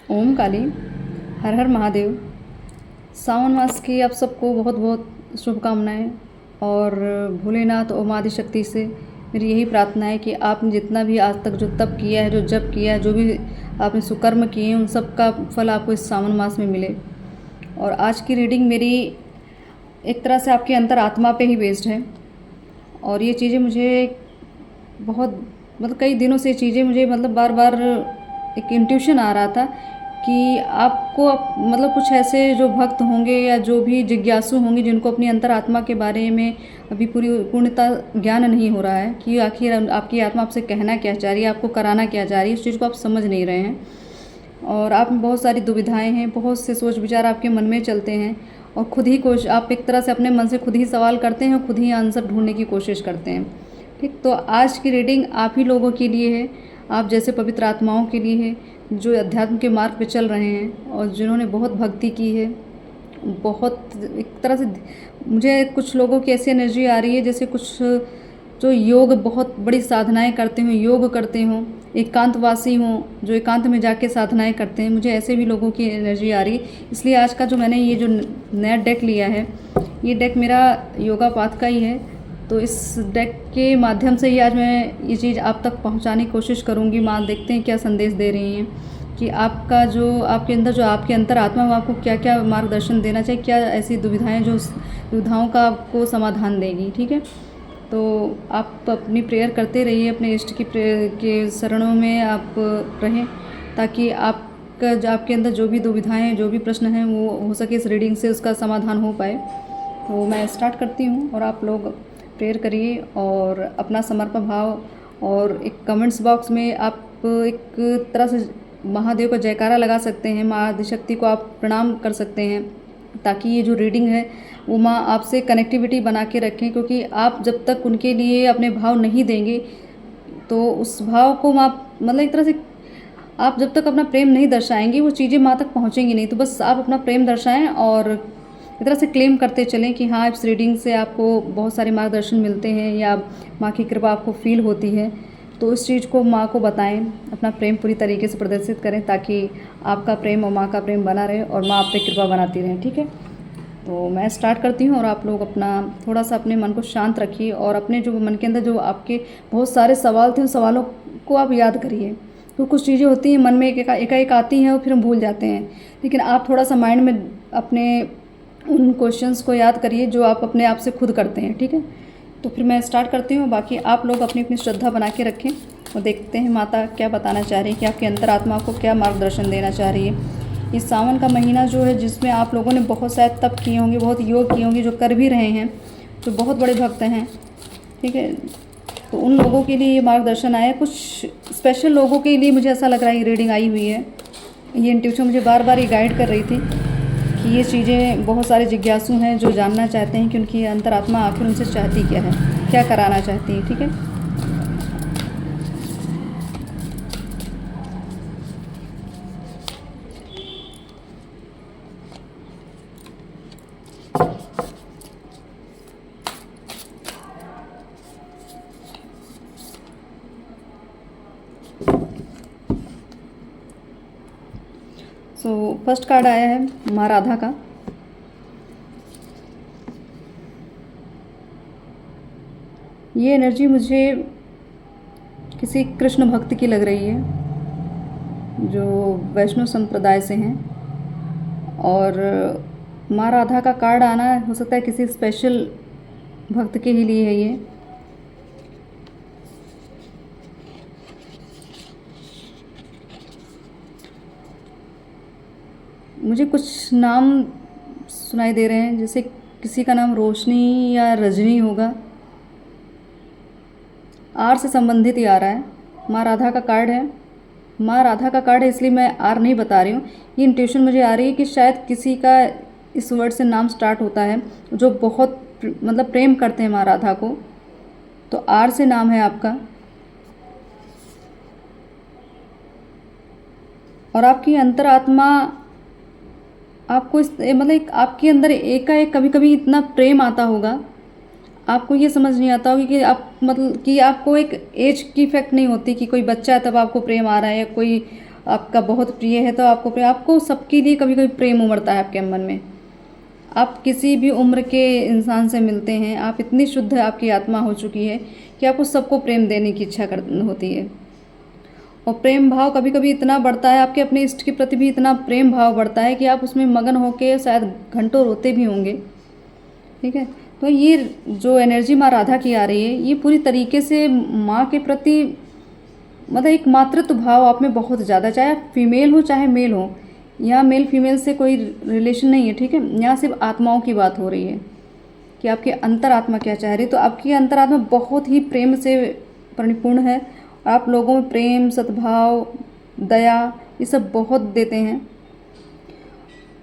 ओम काली, हर हर महादेव। सावन मास की आप सबको बहुत बहुत शुभकामनाएं। और भोलेनाथ ओम आदि शक्ति से मेरी यही प्रार्थना है कि आपने जितना भी आज तक जो तप किया है, जो जप किया है, जो भी आपने सुकर्म किए हैं, उन सब का फल आपको इस सावन मास में मिले। और आज की रीडिंग मेरी एक तरह से आपकी अंतर आत्मा पे ही बेस्ड है। और ये चीज़ें मुझे बहुत कई दिनों से चीज़ें मुझे बार बार एक इंट्यूशन आ रहा था कि आपको कुछ ऐसे जो भक्त होंगे या जो भी जिज्ञासु होंगे जिनको अपनी अंतरात्मा के बारे में अभी पूर्णतः ज्ञान नहीं हो रहा है कि आखिर आपकी आत्मा आपसे कहना क्या चाह रही है, आपको कराना क्या चाह रही है, उस चीज़ को आप समझ नहीं रहे हैं। और आप में बहुत सारी दुविधाएं हैं, बहुत से सोच विचार आपके मन में चलते हैं और खुद ही आप एक तरह से अपने मन से खुद ही सवाल करते हैं और खुद ही आंसर ढूंढने की कोशिश करते हैं। ठीक, तो आज की रीडिंग आप ही लोगों के लिए है, आप जैसे पवित्र आत्माओं के लिए है जो अध्यात्म के मार्ग पे चल रहे हैं और जिन्होंने बहुत भक्ति की है। बहुत एक तरह से मुझे कुछ लोगों की ऐसी एनर्जी आ रही है जैसे कुछ जो योग बहुत बड़ी साधनाएं करते हों, योग करते हों, एकांतवासी हों, जो एकांत में जाके साधनाएं करते हैं, मुझे ऐसे भी लोगों की एनर्जी आ रही है। इसलिए आज का जो मैंने ये जो नया डेक लिया है, ये डेक मेरा योगा पाथ का ही है। तो इस डेक के माध्यम से ही आज मैं ये चीज़ आप तक पहुंचाने की कोशिश करूंगी। माँ देखते हैं क्या संदेश दे रही हैं कि आपका जो आपके अंदर जो आपके अंतर आत्मा वो आपको क्या क्या मार्गदर्शन देना चाहिए, क्या ऐसी दुविधाएं जो दुविधाओं का आपको समाधान देगी। ठीक है, तो आप अपनी प्रेयर करते रहिए, अपने इष्ट की के शरणों में आप रहें ताकि आपका जो आपके अंदर जो भी दुविधाएं जो भी प्रश्न हैं वो हो सके इस रीडिंग से उसका समाधान हो पाए। तो मैं स्टार्ट करती हूँ और आप लोग प्रेयर करिए और अपना समर्पण भाव और एक कमेंट्स बॉक्स में आप एक तरह से महादेव का जयकारा लगा सकते हैं, माँ आदिशक्ति को आप प्रणाम कर सकते हैं ताकि ये जो रीडिंग है वो माँ आपसे कनेक्टिविटी बना के रखें। क्योंकि आप जब तक उनके लिए अपने भाव नहीं देंगे तो उस भाव को माँ एक तरह से आप जब तक अपना प्रेम नहीं दर्शाएंगे वो चीज़ें माँ तक पहुँचेंगी नहीं। तो बस आप अपना प्रेम दर्शाएं और एक तरह से क्लेम करते चलें कि हाँ, इस रीडिंग से आपको बहुत सारे मार्गदर्शन मिलते हैं या माँ की कृपा आपको फील होती है। तो इस चीज़ को माँ को बताएं, अपना प्रेम पूरी तरीके से प्रदर्शित करें ताकि आपका प्रेम और माँ का प्रेम बना रहे और माँ आप पे कृपा बनाती रहें। ठीक है, तो मैं स्टार्ट करती हूँ और आप लोग अपना थोड़ा सा अपने मन को शांत रखिए और अपने जो मन के अंदर जो आपके बहुत सारे सवाल थे उन सवालों को आप याद करिए। तो कुछ चीज़ें होती हैं मन में एकाएक आती हैं और फिर हम भूल जाते हैं, लेकिन आप थोड़ा सा माइंड में अपने उन क्वेश्चंस को याद करिए जो आप अपने आप से खुद करते हैं। ठीक है, तो फिर मैं स्टार्ट करती हूँ। बाकी आप लोग अपनी अपनी श्रद्धा बना के रखें और देखते हैं माता क्या बताना चाह रही है कि आपकी अंतरात्मा को क्या मार्गदर्शन देना चाह रही है। इस सावन का महीना जो है जिसमें आप लोगों ने बहुत शायद तप किए होंगे, बहुत योग किए होंगे, जो कर भी रहे हैं, जो बहुत बड़े भक्त हैं। ठीक है, तो उन लोगों के लिए ये मार्गदर्शन आया। कुछ स्पेशल लोगों के लिए मुझे ऐसा लग रहा है ये रीडिंग आई हुई है। ये इंट्यूशन मुझे बार बार ये गाइड कर रही थी कि ये चीज़ें बहुत सारे जिज्ञासु हैं जो जानना चाहते हैं कि उनकी अंतरात्मा आखिर उनसे चाहती क्या है, क्या कराना चाहती है। ठीक है, सो फर्स्ट कार्ड आया है माँ राधा का। ये एनर्जी मुझे किसी कृष्ण भक्त की लग रही है जो वैष्णव संप्रदाय से हैं। और माँ राधा का कार्ड आना हो सकता है किसी स्पेशल भक्त के ही लिए है ये। मुझे कुछ नाम सुनाई दे रहे हैं, जैसे किसी का नाम रोशनी या रजनी होगा। आर से संबंधित ही आ रहा है। माँ राधा का कार्ड है, माँ राधा का कार्ड है, इसलिए मैं आर नहीं बता रही हूँ। ये इंट्यूशन मुझे आ रही है कि शायद किसी का इस वर्ड से नाम स्टार्ट होता है जो बहुत प्रेम करते हैं माँ राधा को। तो आर से नाम है आपका और आपकी अंतरात्मा आपको इस आपके अंदर एकाएक कभी कभी इतना प्रेम आता होगा, आपको ये समझ नहीं आता होगा कि आप कि आपको एक एज की इफेक्ट नहीं होती कि कोई बच्चा है तब आपको प्रेम आ रहा है या कोई आपका बहुत प्रिय है तो आपको सबके लिए कभी कभी प्रेम उमड़ता है आपके मन में। आप किसी भी उम्र के इंसान से मिलते हैं, आप इतनी शुद्ध आपकी आत्मा हो चुकी है कि आपको सबको प्रेम देने की इच्छा कर होती है। और प्रेम भाव कभी कभी इतना बढ़ता है, आपके अपने इष्ट के प्रति भी इतना प्रेम भाव बढ़ता है कि आप उसमें मगन होकर शायद घंटों रोते भी होंगे। ठीक है, तो ये जो एनर्जी माँ राधा की आ रही है, ये पूरी तरीके से माँ के प्रति मतलब एक मातृत्व भाव आप में बहुत ज़्यादा, चाहे फीमेल हो चाहे मेल हो। यहाँ मेल फीमेल से कोई रिलेशन नहीं है। ठीक है, यहाँ सिर्फ आत्माओं की बात हो रही है कि आपकी अंतरात्मा क्या चाह रही है। तो आपकी अंतरात्मा बहुत ही प्रेम से परिपूर्ण है। आप लोगों में प्रेम, सद्भाव, दया ये सब बहुत देते हैं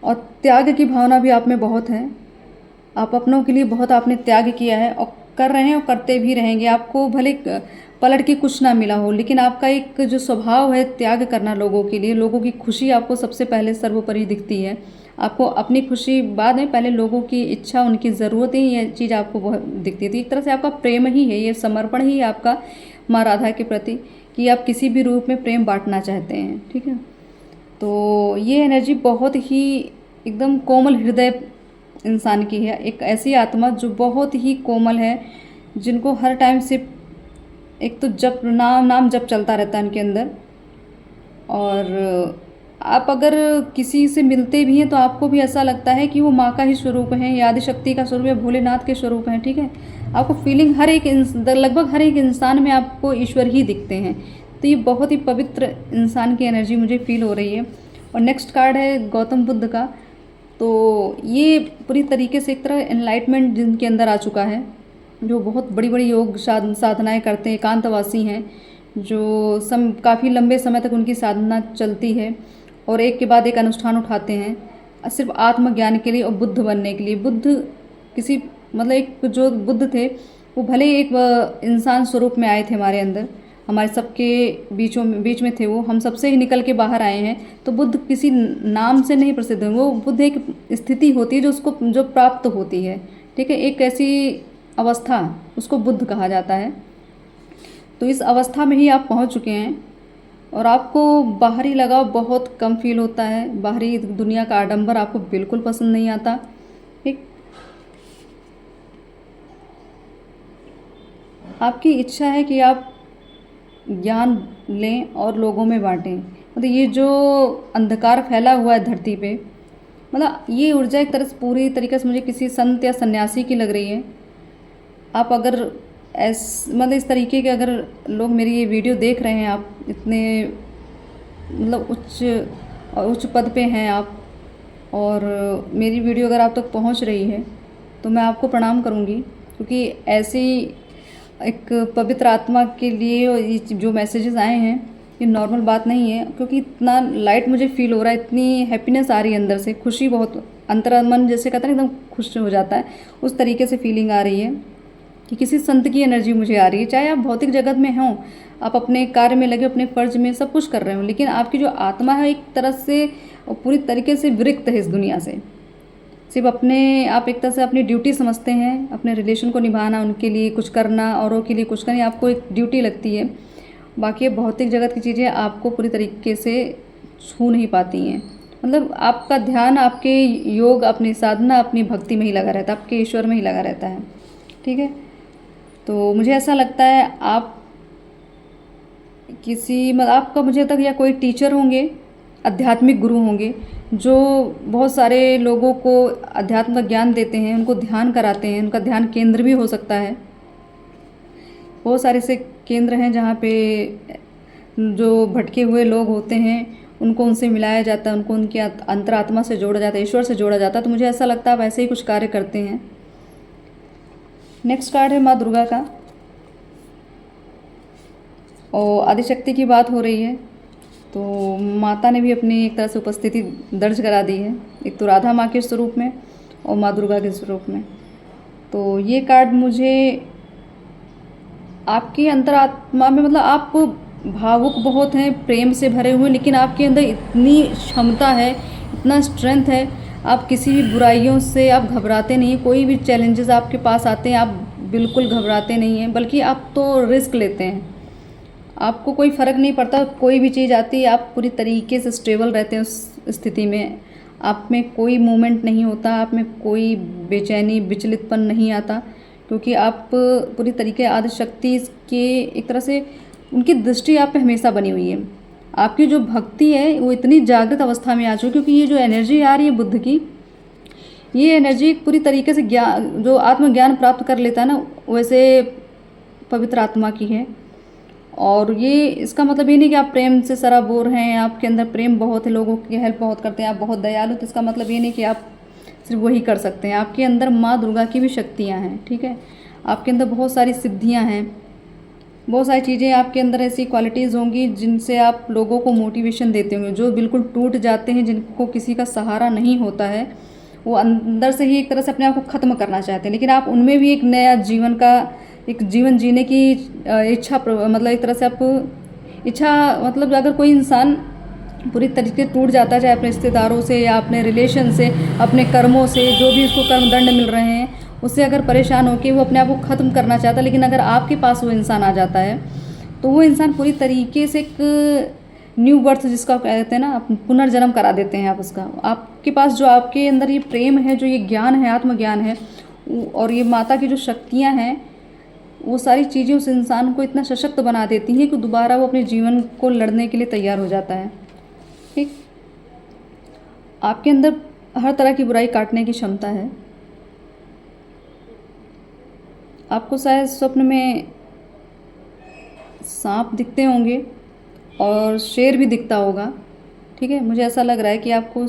और त्याग की भावना भी आप में बहुत है। आप अपनों के लिए बहुत आपने त्याग किया है और कर रहे हैं और करते भी रहेंगे। आपको भले पलट के कुछ ना मिला हो, लेकिन आपका एक जो स्वभाव है त्याग करना लोगों के लिए, लोगों की खुशी आपको सबसे पहले सर्वोपरि दिखती है। आपको अपनी खुशी बाद में, पहले लोगों की इच्छा, उनकी ज़रूरतें, ये चीज़ आपको बहुत दिखती है। तो एक तरह से आपका प्रेम ही है, ये समर्पण ही है आपका माँ राधा के प्रति कि आप किसी भी रूप में प्रेम बांटना चाहते हैं। ठीक है, तो ये एनर्जी बहुत ही एकदम कोमल हृदय इंसान की है, एक ऐसी आत्मा जो बहुत ही कोमल है, जिनको हर टाइम से एक तो जप नाम जप चलता रहता है उनके अंदर। और आप अगर किसी से मिलते भी हैं तो आपको भी ऐसा लगता है कि वो माँ का ही स्वरूप है, या आदिशक्ति का स्वरूप है, भोलेनाथ के स्वरूप हैं। ठीक है, आपको फीलिंग लगभग हर एक इंसान में आपको ईश्वर ही दिखते हैं। तो ये बहुत ही पवित्र इंसान की एनर्जी मुझे फील हो रही है। और नेक्स्ट कार्ड है गौतम बुद्ध का। तो ये पूरी तरीके से एक तरह एनलाइटमेंट जिनके अंदर आ चुका है, जो बहुत बड़ी बड़ी योग साधनाएं करते हैं, एकांतवासी हैं, जो काफ़ी लंबे समय तक उनकी साधना चलती है और एक के बाद एक अनुष्ठान उठाते हैं सिर्फ आत्मज्ञान के लिए और बुद्ध बनने के लिए। बुद्ध किसी मतलब एक जो बुद्ध थे वो भले एक इंसान स्वरूप में आए थे हमारे अंदर, हमारे सबके बीच में थे वो, हम सबसे ही निकल के बाहर आए हैं। तो बुद्ध किसी नाम से नहीं प्रसिद्ध है, वो बुद्ध एक स्थिति होती है जो प्राप्त होती है। ठीक है, एक ऐसी अवस्था, उसको बुद्ध कहा जाता है। तो इस अवस्था में ही आप पहुंच चुके हैं और आपको बाहरी लगाव बहुत कम फील होता है, बाहरी दुनिया का आडंबर आपको बिल्कुल पसंद नहीं आता। ठीक, आपकी इच्छा है कि आप ज्ञान लें और लोगों में बांटें। मतलब ये जो अंधकार फैला हुआ है धरती पे, मतलब ये ऊर्जा एक तरह से पूरी तरीके से मुझे किसी संत या सन्यासी की लग रही है। आप अगर मतलब इस तरीके के अगर लोग मेरी ये वीडियो देख रहे हैं, आप इतने मतलब उच्च पद पे हैं आप, और मेरी वीडियो अगर आप तक पहुंच रही है तो मैं आपको प्रणाम करूंगी, क्योंकि ऐसी एक पवित्र आत्मा के लिए ये जो मैसेजेस आए हैं ये नॉर्मल बात नहीं है। क्योंकि इतना लाइट मुझे फील हो रहा है, इतनी हैप्पीनेस आ रही है अंदर से, खुशी, बहुत अंतर्मन जैसे कहते हैं एकदम खुश हो जाता है, उस तरीके से फीलिंग आ रही है कि किसी संत की एनर्जी मुझे आ रही है। चाहे आप भौतिक जगत में हों, आप अपने कार्य में लगे, अपने फर्ज में सब कुछ कर रहे हो, लेकिन आपकी जो आत्मा है एक तरह से पूरी तरीके से विरक्त है इस दुनिया से। सिर्फ आप एक तरह से अपनी ड्यूटी समझते हैं, अपने रिलेशन को निभाना, उनके लिए कुछ करना, औरों के लिए कुछ करना, आपको एक ड्यूटी लगती है। बाकी भौतिक जगत की चीज़ें आपको पूरी तरीके से छू नहीं पाती हैं। मतलब आपका ध्यान आपके योग, अपनी साधना, अपनी भक्ति में ही लगा रहता है, आपके ईश्वर में ही लगा रहता है। ठीक है, तो मुझे ऐसा लगता है आप आपका मुझे तक या कोई टीचर होंगे, आध्यात्मिक गुरु होंगे, जो बहुत सारे लोगों को अध्यात्म का ज्ञान देते हैं, उनको ध्यान कराते हैं। उनका ध्यान केंद्र भी हो सकता है। बहुत सारे से केंद्र हैं जहाँ पे जो भटके हुए लोग होते हैं उनको उनसे मिलाया जाता है, उनको उनकी अंतरात्मा से जोड़ा जाता है, ईश्वर से जोड़ा जाता है। तो मुझे ऐसा लगता है आप ऐसे ही कुछ कार्य करते हैं। नेक्स्ट कार्ड है माँ दुर्गा का, और आदिशक्ति की बात हो रही है। तो माता ने भी अपनी एक तरह से उपस्थिति दर्ज करा दी है, एक तो राधा माँ के स्वरूप में और माँ दुर्गा के स्वरूप में। तो ये कार्ड मुझे आपकी अंतरात्मा में, मतलब आप भावुक बहुत हैं, प्रेम से भरे हुए, लेकिन आपके अंदर इतनी क्षमता है, इतना स्ट्रेंथ है, आप किसी भी बुराइयों से आप घबराते नहीं। कोई भी चैलेंजेस आपके पास आते हैं आप बिल्कुल घबराते नहीं हैं, बल्कि आप तो रिस्क लेते हैं। आपको कोई फ़र्क नहीं पड़ता, कोई भी चीज़ आती है आप पूरी तरीके से स्टेबल रहते हैं उस स्थिति में। आप में कोई मूवमेंट नहीं होता, आप में कोई बेचैनी विचलितपन नहीं आता, क्योंकि आप पूरी तरीके आदिशक्ति के एक तरह से उनकी दृष्टि आप पे हमेशा बनी हुई है। आपकी जो भक्ति है वो इतनी जागृत अवस्था में आ चुकी है, क्योंकि ये जो एनर्जी आ रही है बुद्ध की, ये एनर्जी पूरी तरीके से ज्ञान, जो आत्मज्ञान प्राप्त कर लेता है ना, वैसे पवित्र आत्मा की है। और ये इसका मतलब ये नहीं कि आप प्रेम से सराबोर हैं, आपके अंदर प्रेम बहुत है, लोगों की हेल्प बहुत करते हैं, आप बहुत दयालु, तो इसका मतलब ये नहीं कि आप सिर्फ वही कर सकते हैं। आपके अंदर माँ दुर्गा की भी शक्तियाँ हैं, ठीक है। आपके अंदर बहुत सारी सिद्धियाँ हैं, बहुत सारी चीज़ें आपके अंदर ऐसी क्वालिटीज़ होंगी जिनसे आप लोगों को मोटिवेशन देते होंगे। जो बिल्कुल टूट जाते हैं, जिनको किसी का सहारा नहीं होता है, वो अंदर से ही एक तरह से अपने आप को ख़त्म करना चाहते हैं, लेकिन आप उनमें भी एक नया जीवन का, एक जीवन जीने की इच्छा, मतलब एक तरह से आप इच्छा, मतलब अगर कोई इंसान पूरी तरीके से टूट जाता है, चाहे अपने रिश्तेदारों से या अपने रिलेशन से, अपने कर्मों से, जो भी उसको कर्म दंड मिल रहे हैं उससे अगर परेशान होकर वो अपने आप को ख़त्म करना चाहता है, लेकिन अगर आपके पास वो इंसान आ जाता है तो वो इंसान पूरी तरीके से एक न्यू बर्थ, जिसका कहते हैं ना, आप पुनर्जन्म करा देते हैं आप उसका। आपके पास जो आपके अंदर ये प्रेम है, जो ये ज्ञान है, आत्मज्ञान है, और ये माता की जो शक्तियाँ हैं, वो सारी चीज़ें उस इंसान को इतना सशक्त बना देती हैं कि दोबारा वो अपने जीवन को लड़ने के लिए तैयार हो जाता है। ठीक, आपके अंदर हर तरह की बुराई काटने की क्षमता है। आपको शायद स्वप्न में सांप दिखते होंगे और शेर भी दिखता होगा, ठीक है। मुझे ऐसा लग रहा है कि आपको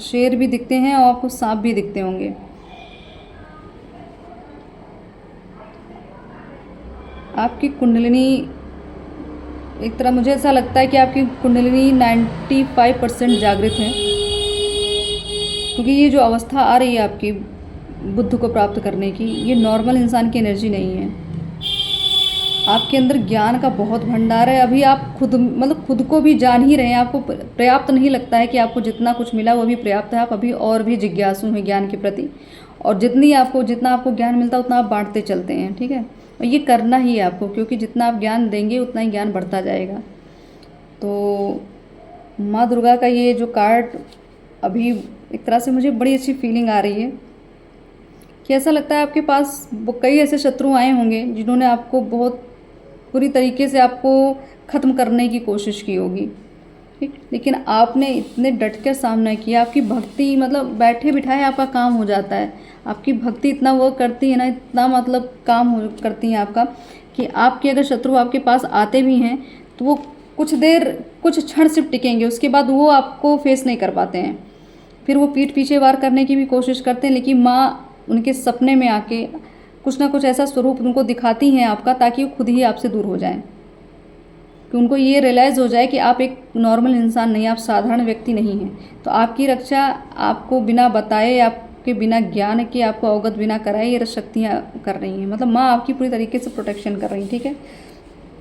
शेर भी दिखते हैं और आपको सांप भी दिखते होंगे। आपकी कुंडलिनी, एक तरह मुझे ऐसा लगता है कि आपकी कुंडलिनी 95% जागृत है, क्योंकि ये जो अवस्था आ रही है आपकी बुद्ध को प्राप्त करने की, ये नॉर्मल इंसान की एनर्जी नहीं है। आपके अंदर ज्ञान का बहुत भंडार है। अभी आप खुद, मतलब खुद को भी जान ही रहे हैं, आपको पर्याप्त नहीं लगता है कि आपको जितना कुछ मिला वो भी पर्याप्त है। आप अभी और भी जिज्ञासु हैं ज्ञान के प्रति, और जितना आपको ज्ञान मिलता है उतना आप बांटते चलते हैं, ठीक है। और ये करना ही है आपको, क्योंकि जितना आप ज्ञान देंगे उतना ही ज्ञान बढ़ता जाएगा। तो माँ दुर्गा का ये जो कार्ड, अभी एक तरह से मुझे बड़ी अच्छी फीलिंग आ रही है कि ऐसा लगता है आपके पास कई ऐसे शत्रु आए होंगे जिन्होंने आपको बहुत पूरी तरीके से आपको ख़त्म करने की कोशिश की होगी, ठीक। लेकिन आपने इतने डट कर सामना किया। आपकी भक्ति, मतलब बैठे बिठाए आपका काम हो जाता है। आपकी भक्ति इतना वर्क करती है ना, इतना मतलब काम करती है आपका, कि आपके अगर शत्रु आपके पास आते भी हैं तो वो कुछ देर, कुछ क्षण सिर्फ टिकेंगे, उसके बाद वो आपको फेस नहीं कर पाते हैं। फिर वो पीठ पीछे वार करने की भी कोशिश करते हैं, लेकिन माँ उनके सपने में आके कुछ ना कुछ ऐसा स्वरूप उनको दिखाती हैं आपका, ताकि वो खुद ही आपसे दूर हो जाएं, कि उनको ये रियलाइज़ हो जाए कि आप एक नॉर्मल इंसान नहीं, आप साधारण व्यक्ति नहीं हैं। तो आपकी रक्षा आपको बिना बताए, आपके बिना ज्ञान के, आपको अवगत बिना कराए ये शक्तियाँ कर रही हैं। मतलब माँ आपकी पूरी तरीके से प्रोटेक्शन कर रही है, ठीक है।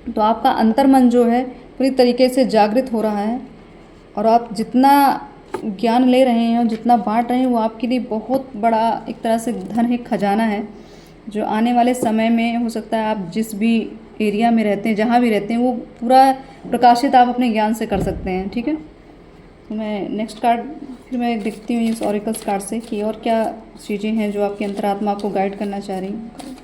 तो आपका अंतर्मन जो है पूरी तरीके से जागृत हो रहा है, और आप जितना ज्ञान ले रहे हैं और जितना बांट रहे हैं वो आपके लिए बहुत बड़ा एक तरह से धन है, खजाना है, जो आने वाले समय में हो सकता है आप जिस भी एरिया में रहते हैं, जहाँ भी रहते हैं, वो पूरा प्रकाशित आप अपने ज्ञान से कर सकते हैं, ठीक है। तो मैं नेक्स्ट कार्ड फिर मैं देखती हूँ इस ऑरिकल्स कार्ड से कि और क्या चीज़ें हैं जो आपकी अंतरात्मा आपको गाइड करना चाह रही हैं।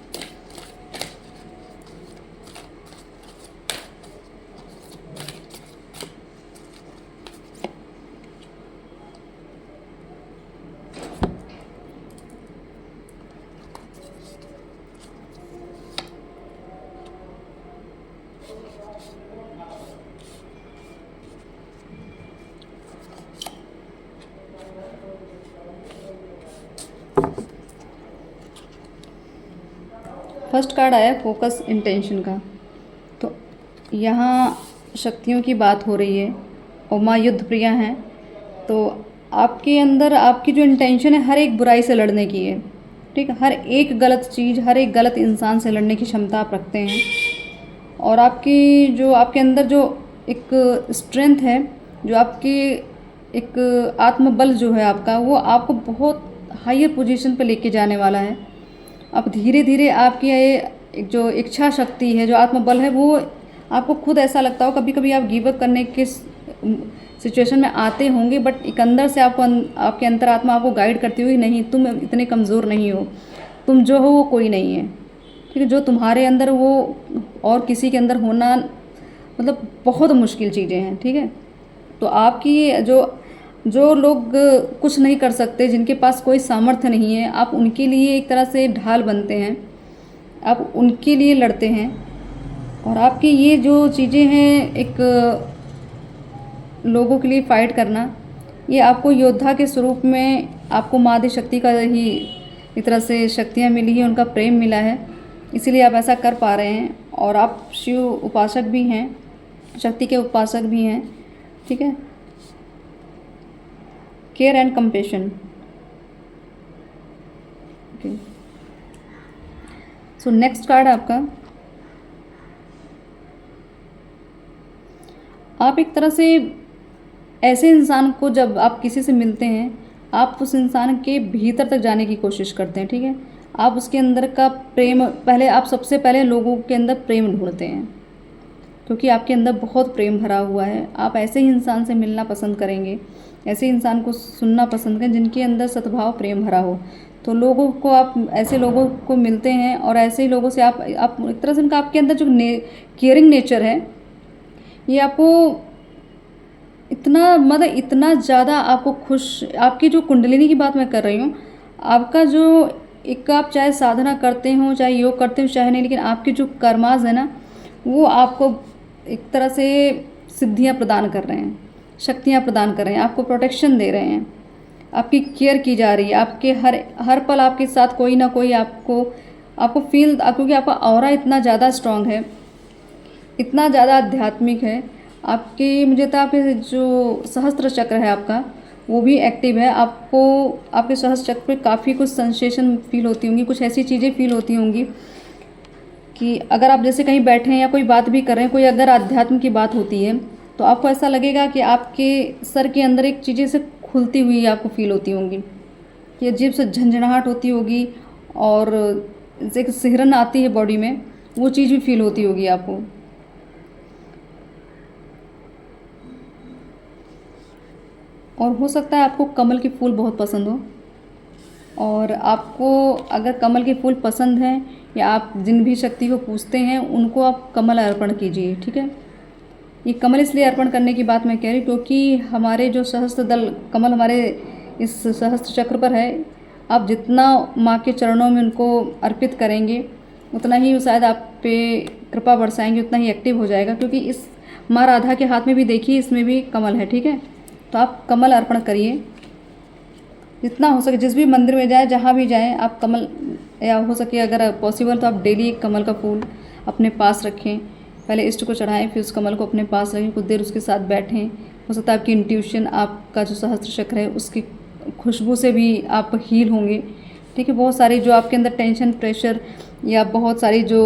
फर्स्ट कार्ड आया फोकस इंटेंशन का। तो यहाँ शक्तियों की बात हो रही है और माँ युद्ध प्रिया हैं। तो आपके अंदर आपकी जो इंटेंशन है हर एक बुराई से लड़ने की है, ठीक है। हर एक गलत चीज़, हर एक गलत इंसान से लड़ने की क्षमता आप रखते हैं। और आपकी जो आपके अंदर जो एक स्ट्रेंथ है, जो आपकी एक आत्मबल जो है आपका, वो आपको बहुत हायर पोजीशन पे लेके जाने वाला है। अब धीरे धीरे आपकी ये जो इच्छा शक्ति है, जो आत्मबल है, वो आपको खुद ऐसा लगता हो, कभी कभी आप गिव अप करने के सिचुएशन में आते होंगे, बट एक अंदर से आपको आपके अंतरात्मा आपको गाइड करती हुई, नहीं तुम इतने कमज़ोर नहीं हो, तुम जो हो वो कोई नहीं है। ठीक है, जो तुम्हारे अंदर वो और किसी के अंदर होना मतलब बहुत मुश्किल चीज़ें हैं। ठीक है, तो आपकी जो जो लोग कुछ नहीं कर सकते, जिनके पास कोई सामर्थ्य नहीं है, आप उनके लिए एक तरह से ढाल बनते हैं, आप उनके लिए लड़ते हैं। और आपकी ये जो चीज़ें हैं, एक लोगों के लिए फ़ाइट करना, ये आपको योद्धा के स्वरूप में आपको माँ आदि शक्ति का ही एक तरह से शक्तियाँ मिली हैं, उनका प्रेम मिला है, इसीलिए आप ऐसा कर पा रहे हैं। और आप शिव उपासक भी हैं, शक्ति के उपासक भी हैं। ठीक है, care and compassion. Okay, so next card आपका, आप एक तरह से ऐसे इंसान को जब आप किसी से मिलते हैं, आप उस इंसान के भीतर तक जाने की कोशिश करते हैं। ठीक है, आप उसके अंदर का प्रेम, पहले आप सबसे पहले लोगों के अंदर प्रेम ढूंढते हैं, क्योंकि आपके अंदर बहुत प्रेम भरा हुआ है। आप ऐसे ही इंसान से मिलना पसंद करेंगे, ऐसे इंसान को सुनना पसंद करें जिनके अंदर सद्भाव प्रेम भरा हो। तो लोगों को आप ऐसे लोगों को मिलते हैं, और ऐसे ही लोगों से आप एक तरह से उनका आपके अंदर जो केयरिंग नेचर है, ये आपको इतना मतलब इतना ज़्यादा आपको खुश, आपकी जो कुंडलिनी की बात मैं कर रही हूँ, आपका जो एक आप चाहे साधना करते हो, चाहे योग करते हो, चाहे नहीं, लेकिन आपके जो कर्माज है ना, वो आपको एक तरह से सिद्धियाँ प्रदान कर रहे हैं, शक्तियाँ प्रदान कर रहे हैं, आपको प्रोटेक्शन दे रहे हैं, आपकी केयर की जा रही है, आपके हर पल आपके साथ कोई ना कोई आपको फील, क्योंकि आपका ऑरा इतना ज़्यादा स्ट्रांग है, इतना ज़्यादा आध्यात्मिक है आपके। मुझे तो आपके जो सहस्त्र चक्र है आपका, वो भी एक्टिव है। आपको आपके सहस्त्र चक्र पे काफ़ी कुछ सेंसेशन फील होती होंगी, कुछ ऐसी चीज़ें फील होती होंगी कि अगर आप जैसे कहीं बैठे हैं या कोई बात भी कर रहे हैं, कोई अगर अध्यात्म की बात होती है, तो आपको ऐसा लगेगा कि आपके सर के अंदर एक चीज़ें से खुलती हुई आपको फील होती होंगी, कि अजीब से झंझनाहट होती होगी, और एक सिहरन आती है बॉडी में, वो चीज़ भी फील होती होगी आपको। और हो सकता है आपको कमल के फूल बहुत पसंद हो, और आपको अगर कमल के फूल पसंद हैं, या आप जिन भी शक्ति को पूजते हैं, उनको आप कमल अर्पण कीजिए। ठीक है, ये कमल इसलिए अर्पण करने की बात मैं कह रही, क्योंकि हमारे जो सहस्त्र दल कमल हमारे इस सहस्त्र चक्र पर है, आप जितना माँ के चरणों में उनको अर्पित करेंगे, उतना ही शायद आप पे कृपा बरसाएंगे, उतना ही एक्टिव हो जाएगा। क्योंकि इस माँ राधा के हाथ में भी देखिए, इसमें भी कमल है। ठीक है, तो आप कमल अर्पण करिए जितना हो सके, जिस भी मंदिर में जाएं, जहाँ भी जाएं, आप कमल, या हो सके अगर पॉसिबल तो आप डेली एक कमल का फूल अपने पास रखें। पहले इष्ट को चढ़ाएं, फिर उस कमल को अपने पास रखें, कुछ देर उसके साथ बैठें। हो सकता है आपकी इंट्यूशन, आपका जो सहस्त्र चक्र है, उसकी खुशबू से भी आप हील होंगे। ठीक है, बहुत सारी जो आपके अंदर टेंशन, प्रेशर, या बहुत सारी जो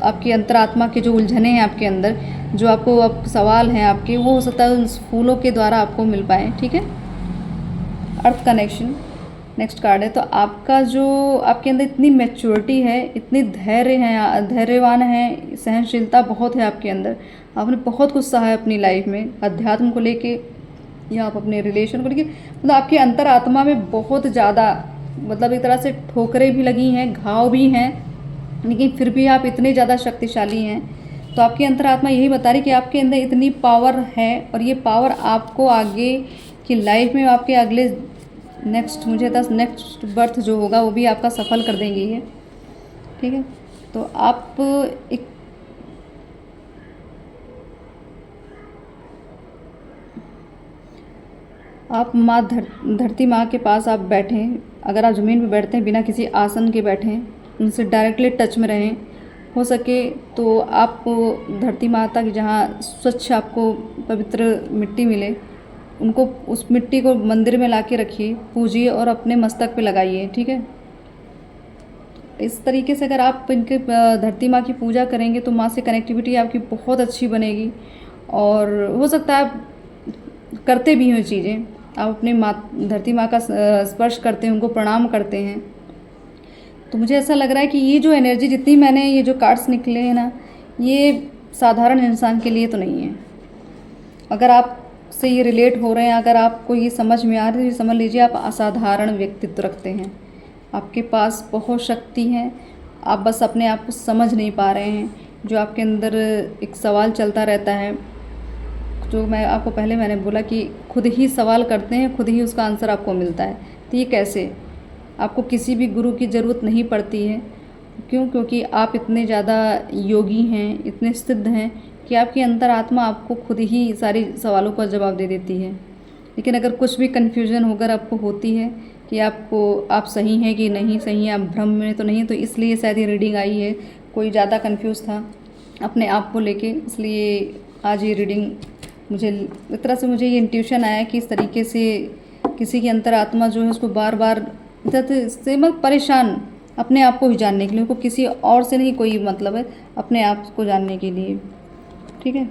आपकी अंतरात्मा के जो उलझने हैं आपके अंदर, जो आपको अब सवाल हैं आपके, वो हो सकता है उन फूलों के द्वारा आपको मिल पाए। ठीक है, अर्थ कनेक्शन नेक्स्ट कार्ड है। तो आपका जो आपके अंदर इतनी मैच्योरिटी है, इतनी धैर्य है, धैर्यवान है, सहनशीलता बहुत है आपके अंदर, आपने बहुत कुछ सहा है अपनी लाइफ में, अध्यात्म को लेके या आप अपने रिलेशन को लेके, मतलब आपके अंतरात्मा में बहुत ज़्यादा, मतलब एक तरह से ठोकरें भी लगी हैं, घाव भी हैं, लेकिन फिर भी आप इतने ज़्यादा शक्तिशाली हैं। तो आपकी अंतरात्मा यही बता रही कि आपके अंदर इतनी पावर है, और ये पावर आपको आगे की लाइफ में, आपके अगले नेक्स्ट बर्थ जो होगा, वो भी आपका सफल कर देंगे ये। ठीक है, तो आप एक माँ धरती माँ के पास आप बैठें, अगर आप ज़मीन पर बैठते हैं बिना किसी आसन के बैठें, उनसे डायरेक्टली टच में रहें। हो सके तो आप धरती माता की जहाँ स्वच्छ आपको पवित्र मिट्टी मिले, उनको, उस मिट्टी को मंदिर में ला के रखिए, पूजिए और अपने मस्तक पे लगाइए। ठीक है, इस तरीके से अगर आप इनके धरती माँ की पूजा करेंगे, तो माँ से कनेक्टिविटी आपकी बहुत अच्छी बनेगी। और हो सकता है आप करते भी हो चीज़ें, आप अपने माँ धरती माँ का स्पर्श करते हैं, उनको प्रणाम करते हैं। तो मुझे ऐसा लग रहा है कि ये जो एनर्जी, जितनी मैंने ये जो कार्ड्स निकले हैं ना, ये साधारण इंसान के लिए तो नहीं है। अगर आपसे ये रिलेट हो रहे हैं, अगर आपको ये समझ में आ रही है, तो समझ लीजिए आप असाधारण व्यक्तित्व रखते हैं। आपके पास बहुत शक्ति है, आप बस अपने आप को समझ नहीं पा रहे हैं। जो आपके अंदर एक सवाल चलता रहता है, जो आपको पहले मैंने बोला कि खुद ही सवाल करते हैं, खुद ही उसका आंसर आपको मिलता है। तो ये कैसे? आपको किसी भी गुरु की ज़रूरत नहीं पड़ती है। क्यों? क्योंकि आप इतने ज़्यादा योगी हैं, इतने सिद्ध हैं कि आपकी अंतरात्मा आपको खुद ही सारी सवालों का जवाब दे देती है। लेकिन अगर कुछ भी कन्फ्यूज़न होकर आपको होती है कि आप सही हैं कि नहीं सही हैं, आप भ्रम में तो नहीं, तो इसलिए शायद ये रीडिंग आई है। कोई ज़्यादा कन्फ्यूज़ था अपने आप को लेके, इसलिए आज ये रीडिंग मुझे एक तरह से मुझे ये इंट्यूशन आया कि इस तरीके से किसी की अंतरात्मा जो है उसको बार बार से मतलब परेशान, अपने आप को ही जानने के लिए, उनको किसी और से नहीं कोई मतलब है, अपने आप को जानने के लिए। ठीक है,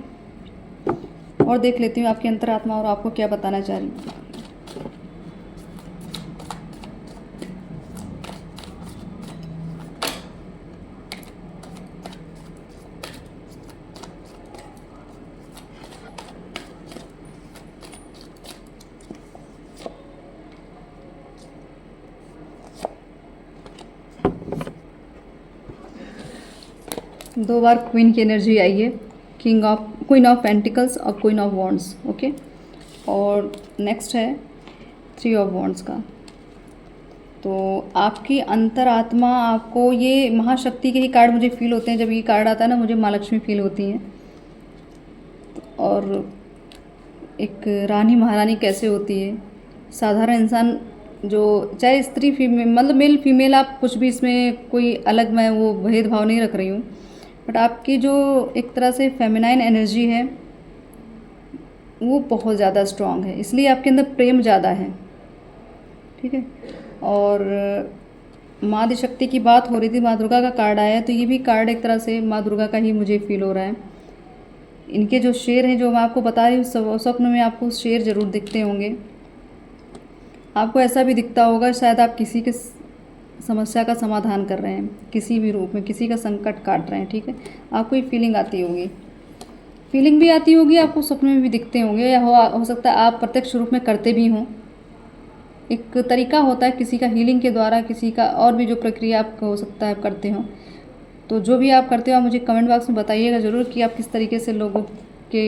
और देख लेती हूँ आपकी अंतरात्मा और आपको क्या बताना चाह रही है। दो बार क्वीन की एनर्जी आई है, क्वीन ऑफ पेंटिकल्स और क्वीन ऑफ वॉन्ड्स। ओके, और नेक्स्ट है 3 ऑफ वॉन्ड्स का। तो आपकी अंतरात्मा आपको, ये महाशक्ति के ही कार्ड मुझे फील होते हैं। जब ये कार्ड आता है ना, मुझे माँ लक्ष्मी फील होती हैं। और एक रानी महारानी कैसे होती है, साधारण इंसान जो चाहे स्त्री फीमेल, मतलब मेल फीमेल, आप कुछ भी इसमें कोई अलग, मैं वो भेदभाव नहीं रख रही हूँ, बट आपकी जो एक तरह से फेमिनाइन एनर्जी है वो बहुत ज़्यादा स्ट्रॉन्ग है, इसलिए आपके अंदर प्रेम ज़्यादा है। ठीक है, और माँ आदिशक्ति की बात हो रही थी, माँ दुर्गा का कार्ड आया है, तो ये भी कार्ड एक तरह से माँ दुर्गा का ही मुझे फील हो रहा है। इनके जो शेर हैं, जो मैं आपको बता रही हूँ, स्वप्न में आपको शेर ज़रूर दिखते होंगे। आपको ऐसा भी दिखता होगा शायद आप किसी के समस्या का समाधान कर रहे हैं, किसी भी रूप में किसी का संकट काट रहे हैं। ठीक है, आपको ये फीलिंग आती होगी, फीलिंग भी आती होगी, आपको सपने में भी दिखते होंगे, या हो सकता है आप प्रत्यक्ष रूप में करते भी हों। एक तरीका होता है किसी का हीलिंग के द्वारा, किसी का और भी जो प्रक्रिया आपका हो सकता है आप करते हो। तो जो भी आप करते हो, आप मुझे कमेंट बॉक्स में बताइएगा ज़रूर कि आप किस तरीके से लोगों के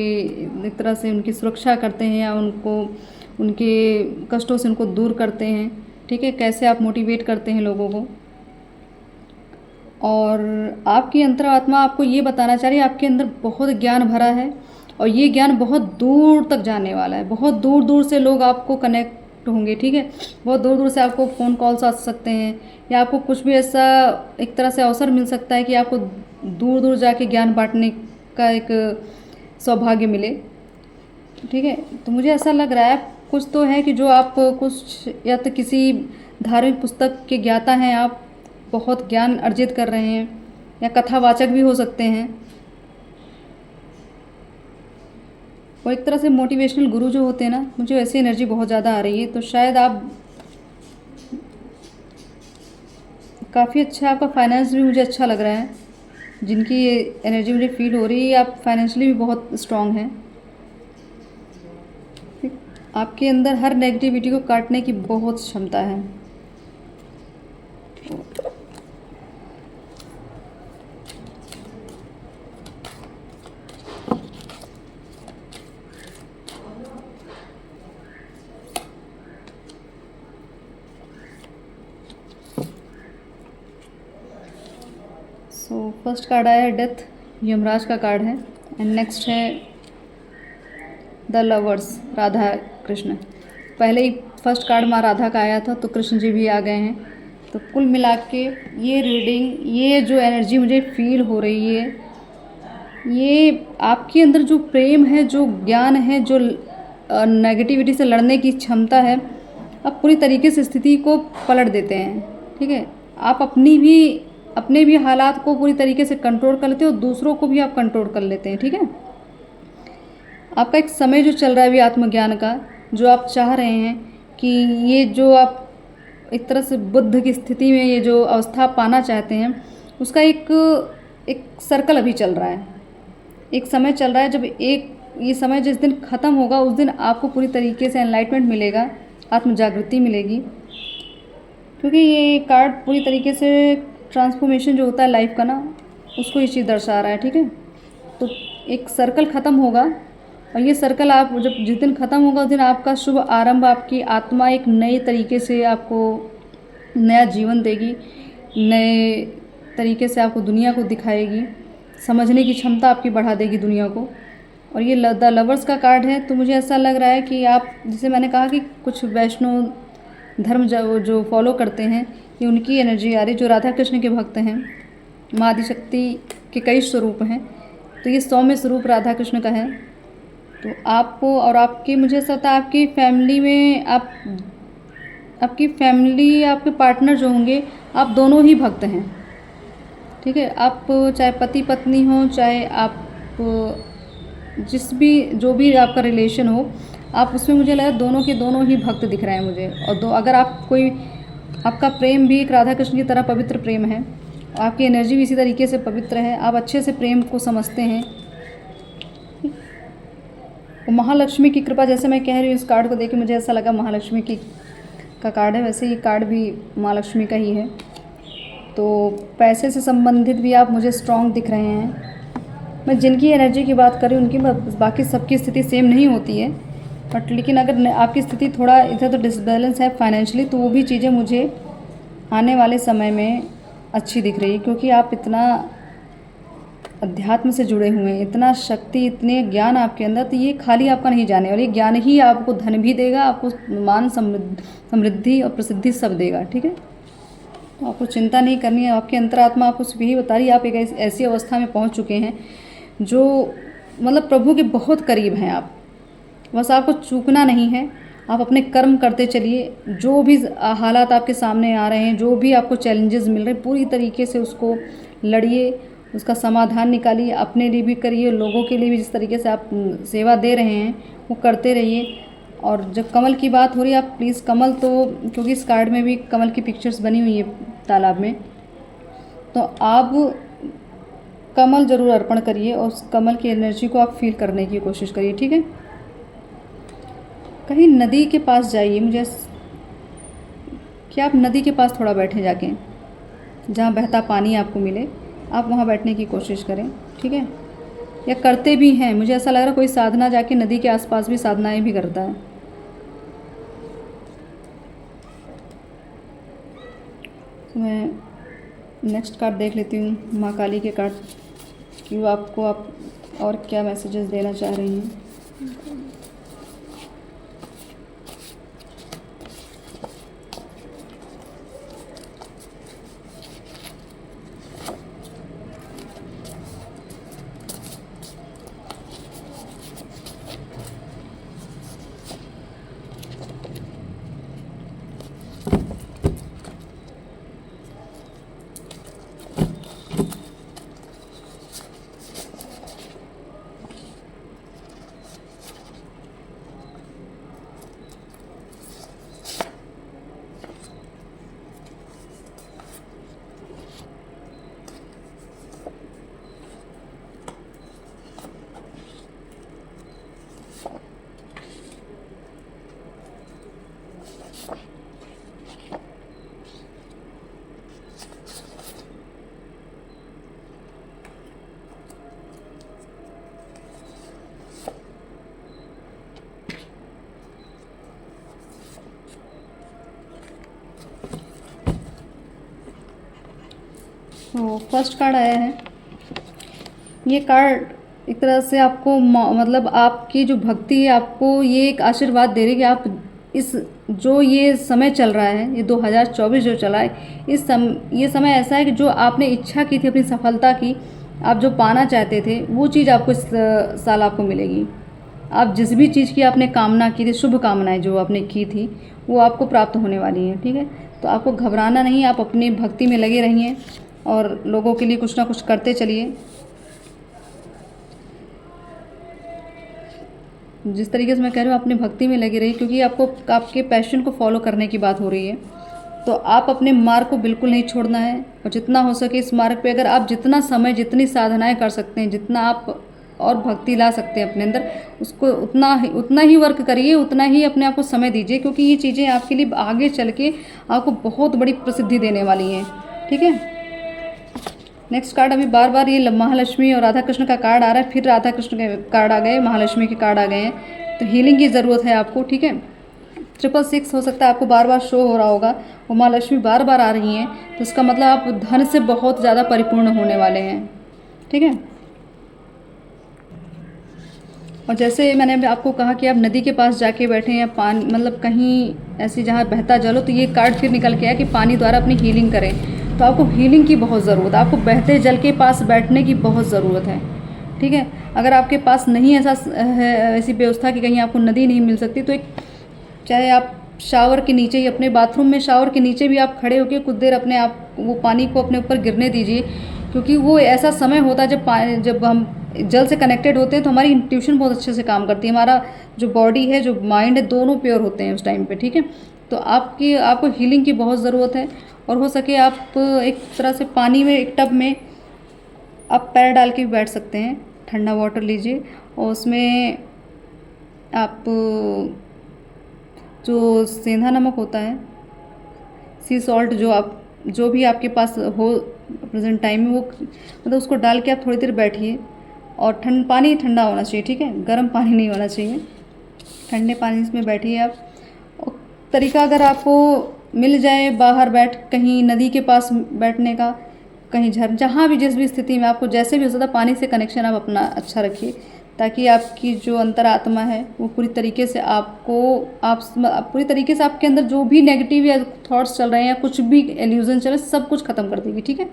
एक तरह से उनकी सुरक्षा करते हैं, या उनको उनके कष्टों से उनको दूर करते हैं। ठीक है, कैसे आप मोटिवेट करते हैं लोगों को। और आपकी अंतरात्मा आपको ये बताना चाह रही है, आपके अंदर बहुत ज्ञान भरा है, और ये ज्ञान बहुत दूर तक जाने वाला है। बहुत दूर दूर से लोग आपको कनेक्ट होंगे। ठीक है, बहुत दूर दूर से आपको फ़ोन कॉल्स आ सकते हैं, या आपको कुछ भी ऐसा एक तरह से अवसर मिल सकता है कि आपको दूर दूर जाके ज्ञान बांटने का एक सौभाग्य मिले। ठीक है, तो मुझे ऐसा लग रहा है कुछ तो है कि जो आप कुछ, या तो किसी धार्मिक पुस्तक के ज्ञाता हैं, आप बहुत ज्ञान अर्जित कर रहे हैं, या कथावाचक भी हो सकते हैं, और एक तरह से मोटिवेशनल गुरु जो होते हैं ना, मुझे वैसी एनर्जी बहुत ज़्यादा आ रही है। तो शायद आप काफ़ी अच्छा, आपका फाइनेंस भी मुझे अच्छा लग रहा है, जिनकी ये एनर्जी मुझे फील हो रही है, आप फाइनेंशियली भी बहुत स्ट्रॉन्ग हैं। आपके अंदर हर नेगेटिविटी को काटने की बहुत क्षमता है। सो फर्स्ट कार्ड आया है डेथ, यमराज का कार्ड है। एंड नेक्स्ट है द लवर्स, राधा कृष्ण। पहले ही फर्स्ट कार्ड माँ राधा का आया था, तो कृष्ण जी भी आ गए हैं। तो कुल मिला के ये रीडिंग, ये जो एनर्जी मुझे फील हो रही है, ये आपके अंदर जो प्रेम है, जो ज्ञान है, जो नेगेटिविटी से लड़ने की क्षमता है, आप पूरी तरीके से स्थिति को पलट देते हैं। ठीक है, आप अपने भी हालात को पूरी तरीके से कंट्रोल कर लेते हो, दूसरों को भी आप कंट्रोल कर लेते हैं। ठीक है, आपका एक समय जो चल रहा है अभी आत्मज्ञान का, जो आप चाह रहे हैं कि ये जो आप एक तरह से बुद्ध की स्थिति में ये जो अवस्था पाना चाहते हैं, उसका एक सर्कल अभी चल रहा है, एक समय चल रहा है, जब एक ये समय जिस दिन ख़त्म होगा उस दिन आपको पूरी तरीके से एनलाइटमेंट मिलेगा, आत्म जागृति मिलेगी। क्योंकि ये कार्ड पूरी तरीके से ट्रांसफॉर्मेशन जो होता है लाइफ का ना, उसको ये चीज़ दर्शा रहा है। ठीक है, तो एक सर्कल ख़त्म होगा और ये सर्कल आप जब जिस दिन ख़त्म होगा उस दिन आपका शुभ आरंभ, आपकी आत्मा एक नए तरीके से आपको नया जीवन देगी, नए तरीके से आपको दुनिया को दिखाएगी, समझने की क्षमता आपकी बढ़ा देगी दुनिया को। और ये द लवर्स का कार्ड है, तो मुझे ऐसा लग रहा है कि आप, जैसे मैंने कहा कि कुछ वैष्णव धर्म जो फॉलो करते हैं, ये उनकी एनर्जी आ रही, जो राधा कृष्ण के भक्त हैं। माँ आदिशक्ति के कई स्वरूप हैं, तो ये 100 में स्वरूप राधा कृष्ण का है। तो आपको और आपकी, मुझे ऐसा लगता है आपकी फैमिली में, आपकी फैमिली, आपके पार्टनर जो होंगे, आप दोनों ही भक्त हैं। ठीक है, आप चाहे पति पत्नी हो, चाहे आप जो भी आपका रिलेशन हो, आप उसमें मुझे लगा दोनों के दोनों ही भक्त दिख रहे हैं मुझे। और अगर आपका प्रेम भी एक राधा कृष्ण की तरह पवित्र प्रेम है, आपकी एनर्जी भी इसी तरीके से पवित्र है, आप अच्छे से प्रेम को समझते हैं। तो महालक्ष्मी की कृपा, जैसे मैं कह रही हूँ, इस कार्ड को देख के मुझे ऐसा लगा महालक्ष्मी का कार्ड है। वैसे ये कार्ड भी महालक्ष्मी का ही है। तो पैसे से संबंधित भी आप मुझे स्ट्रॉन्ग दिख रहे हैं। मैं जिनकी एनर्जी की बात कर रही हूँ उनकी, बाकी सबकी स्थिति सेम नहीं होती है, बट लेकिन अगर आपकी स्थिति थोड़ा इधर तो डिसबैलेंस है फाइनेंशियली, तो वो भी चीज़ें मुझे आने वाले समय में अच्छी दिख रही है। क्योंकि आप इतना अध्यात्म से जुड़े हुए हैं, इतना शक्ति, इतने ज्ञान आपके अंदर, तो ये खाली आपका नहीं जाने, और ये ज्ञान ही आपको धन भी देगा, आपको मान समृद्धि और प्रसिद्धि सब देगा। ठीक है, तो आपको चिंता नहीं करनी है। आपकी अंतरात्मा आपको सिर्फ यही बता रही है, आप एक ऐसी अवस्था में पहुंच चुके हैं जो मतलब प्रभु के बहुत करीब हैं आप। बस आपको चूकना नहीं है, आप अपने कर्म करते चलिए। जो भी हालात आपके सामने आ रहे हैं, जो भी आपको चैलेंजेस मिल रहे हैं, पूरी तरीके से उसको लड़िए, उसका समाधान निकालिए, अपने लिए भी करिए, लोगों के लिए भी जिस तरीके से आप सेवा दे रहे हैं वो करते रहिए। और जब कमल की बात हो रही है, आप प्लीज़ कमल, तो क्योंकि इस कार्ड में भी कमल की पिक्चर्स बनी हुई है तालाब में, तो आप कमल ज़रूर अर्पण करिए और उस कमल की एनर्जी को आप फील करने की कोशिश करिए। ठीक है, कहीं नदी के पास जाइए, कि आप नदी के पास थोड़ा बैठे जाके, जहाँ बहता पानी आपको मिले, आप वहाँ बैठने की कोशिश करें। ठीक है, या करते भी हैं, मुझे ऐसा लग रहा है कोई साधना जाके नदी के आसपास भी साधनाएं भी करता है। तो मैं नेक्स्ट कार्ड देख लेती हूँ, माँ काली के कार्ड, कि वो आपको आप और क्या मैसेजेस देना चाह रही हैं। तो फर्स्ट कार्ड आया है, ये कार्ड एक तरह से आपको मतलब आपकी जो भक्ति है, आपको ये एक आशीर्वाद दे रही है कि आप जो ये समय चल रहा है, ये 2024 जो चला है, ये समय ऐसा है कि जो आपने इच्छा की थी अपनी सफलता की, आप जो पाना चाहते थे, वो चीज़ आपको इस साल आपको मिलेगी। आप जिस भी चीज़ की आपने कामना की थी, शुभ कामनाएं जो आपने की थी, वो आपको प्राप्त होने वाली हैं। ठीक है, तो आपको घबराना नहीं, आप अपनी भक्ति में लगे रहिए और लोगों के लिए कुछ ना कुछ करते चलिए। जिस तरीके से मैं कह रही हूँ, अपनी भक्ति में लगी रही, क्योंकि आपको आपके पैशन को फॉलो करने की बात हो रही है। तो आप अपने मार्ग को बिल्कुल नहीं छोड़ना है, और जितना हो सके इस मार्ग पे अगर आप जितना समय, जितनी साधनाएं कर सकते हैं, जितना आप और भक्ति ला सकते हैं अपने अंदर, उसको उतना ही वर्क करिए, उतना ही अपने आप को समय दीजिए, क्योंकि ये चीज़ें आपके लिए आगे चल के आपको बहुत बड़ी प्रसिद्धि देने वाली हैं। ठीक है, नेक्स्ट कार्ड अभी बार बार ये महालक्ष्मी और राधा कृष्ण का कार्ड आ रहा है, फिर राधा कृष्ण के कार्ड आ गए, महालक्ष्मी के कार्ड आ गए हैं, तो हीलिंग की ज़रूरत है आपको। ठीक है, 666 हो सकता है आपको बार बार शो हो रहा होगा, वो माँ लक्ष्मी बार बार आ रही हैं, तो इसका मतलब आप धन से बहुत ज़्यादा परिपूर्ण होने वाले हैं। ठीक है, और जैसे मैंने अभी आपको कहा कि आप नदी के पास जाके बैठे या पानी मतलब कहीं ऐसी जहाँ बहता जल हो, तो ये कार्ड फिर निकल के आया कि पानी द्वारा अपनी हीलिंग करें। तो आपको हीलिंग की बहुत ज़रूरत है, आपको बहते जल के पास बैठने की बहुत ज़रूरत है। ठीक है, अगर आपके पास नहीं ऐसा है ऐसी व्यवस्था कि कहीं आपको नदी नहीं मिल सकती, तो एक चाहे आप शावर के नीचे ही, अपने बाथरूम में शावर के नीचे भी आप खड़े होकर कुछ देर अपने आप वो पानी को अपने ऊपर गिरने दीजिए, क्योंकि वो ऐसा समय होता है जब हम जल से कनेक्टेड होते हैं तो हमारी इंट्यूशन बहुत अच्छे से काम करती है, हमारा जो बॉडी है, जो माइंड है, दोनों प्योर होते हैं उस टाइम पे। ठीक है, तो आपको हीलिंग की बहुत ज़रूरत है, और हो सके आप एक तरह से पानी में, एक टब में आप पैर डाल के भी बैठ सकते हैं, ठंडा वाटर लीजिए और उसमें आप जो सेंधा नमक होता है, सी सॉल्ट, जो भी आपके पास हो प्रेजेंट टाइम में, वो मतलब उसको डाल के आप थोड़ी देर बैठिए, और पानी ठंडा होना चाहिए। ठीक है, गर्म पानी नहीं होना चाहिए, ठंडे पानी में बैठिए आप। और तरीका अगर आपको मिल जाए बाहर कहीं नदी के पास बैठने का, कहीं जहाँ भी जिस भी स्थिति में आपको जैसे भी हो सकता, पानी से कनेक्शन आप अपना अच्छा रखिए, ताकि आपकी जो अंतरात्मा है वो पूरी तरीके से पूरी तरीके से आपके अंदर जो भी नेगेटिव या थॉट्स चल रहे हैं या कुछ भी इल्यूजन चल रहे हैं, सब कुछ ख़त्म कर देगी। ठीक है,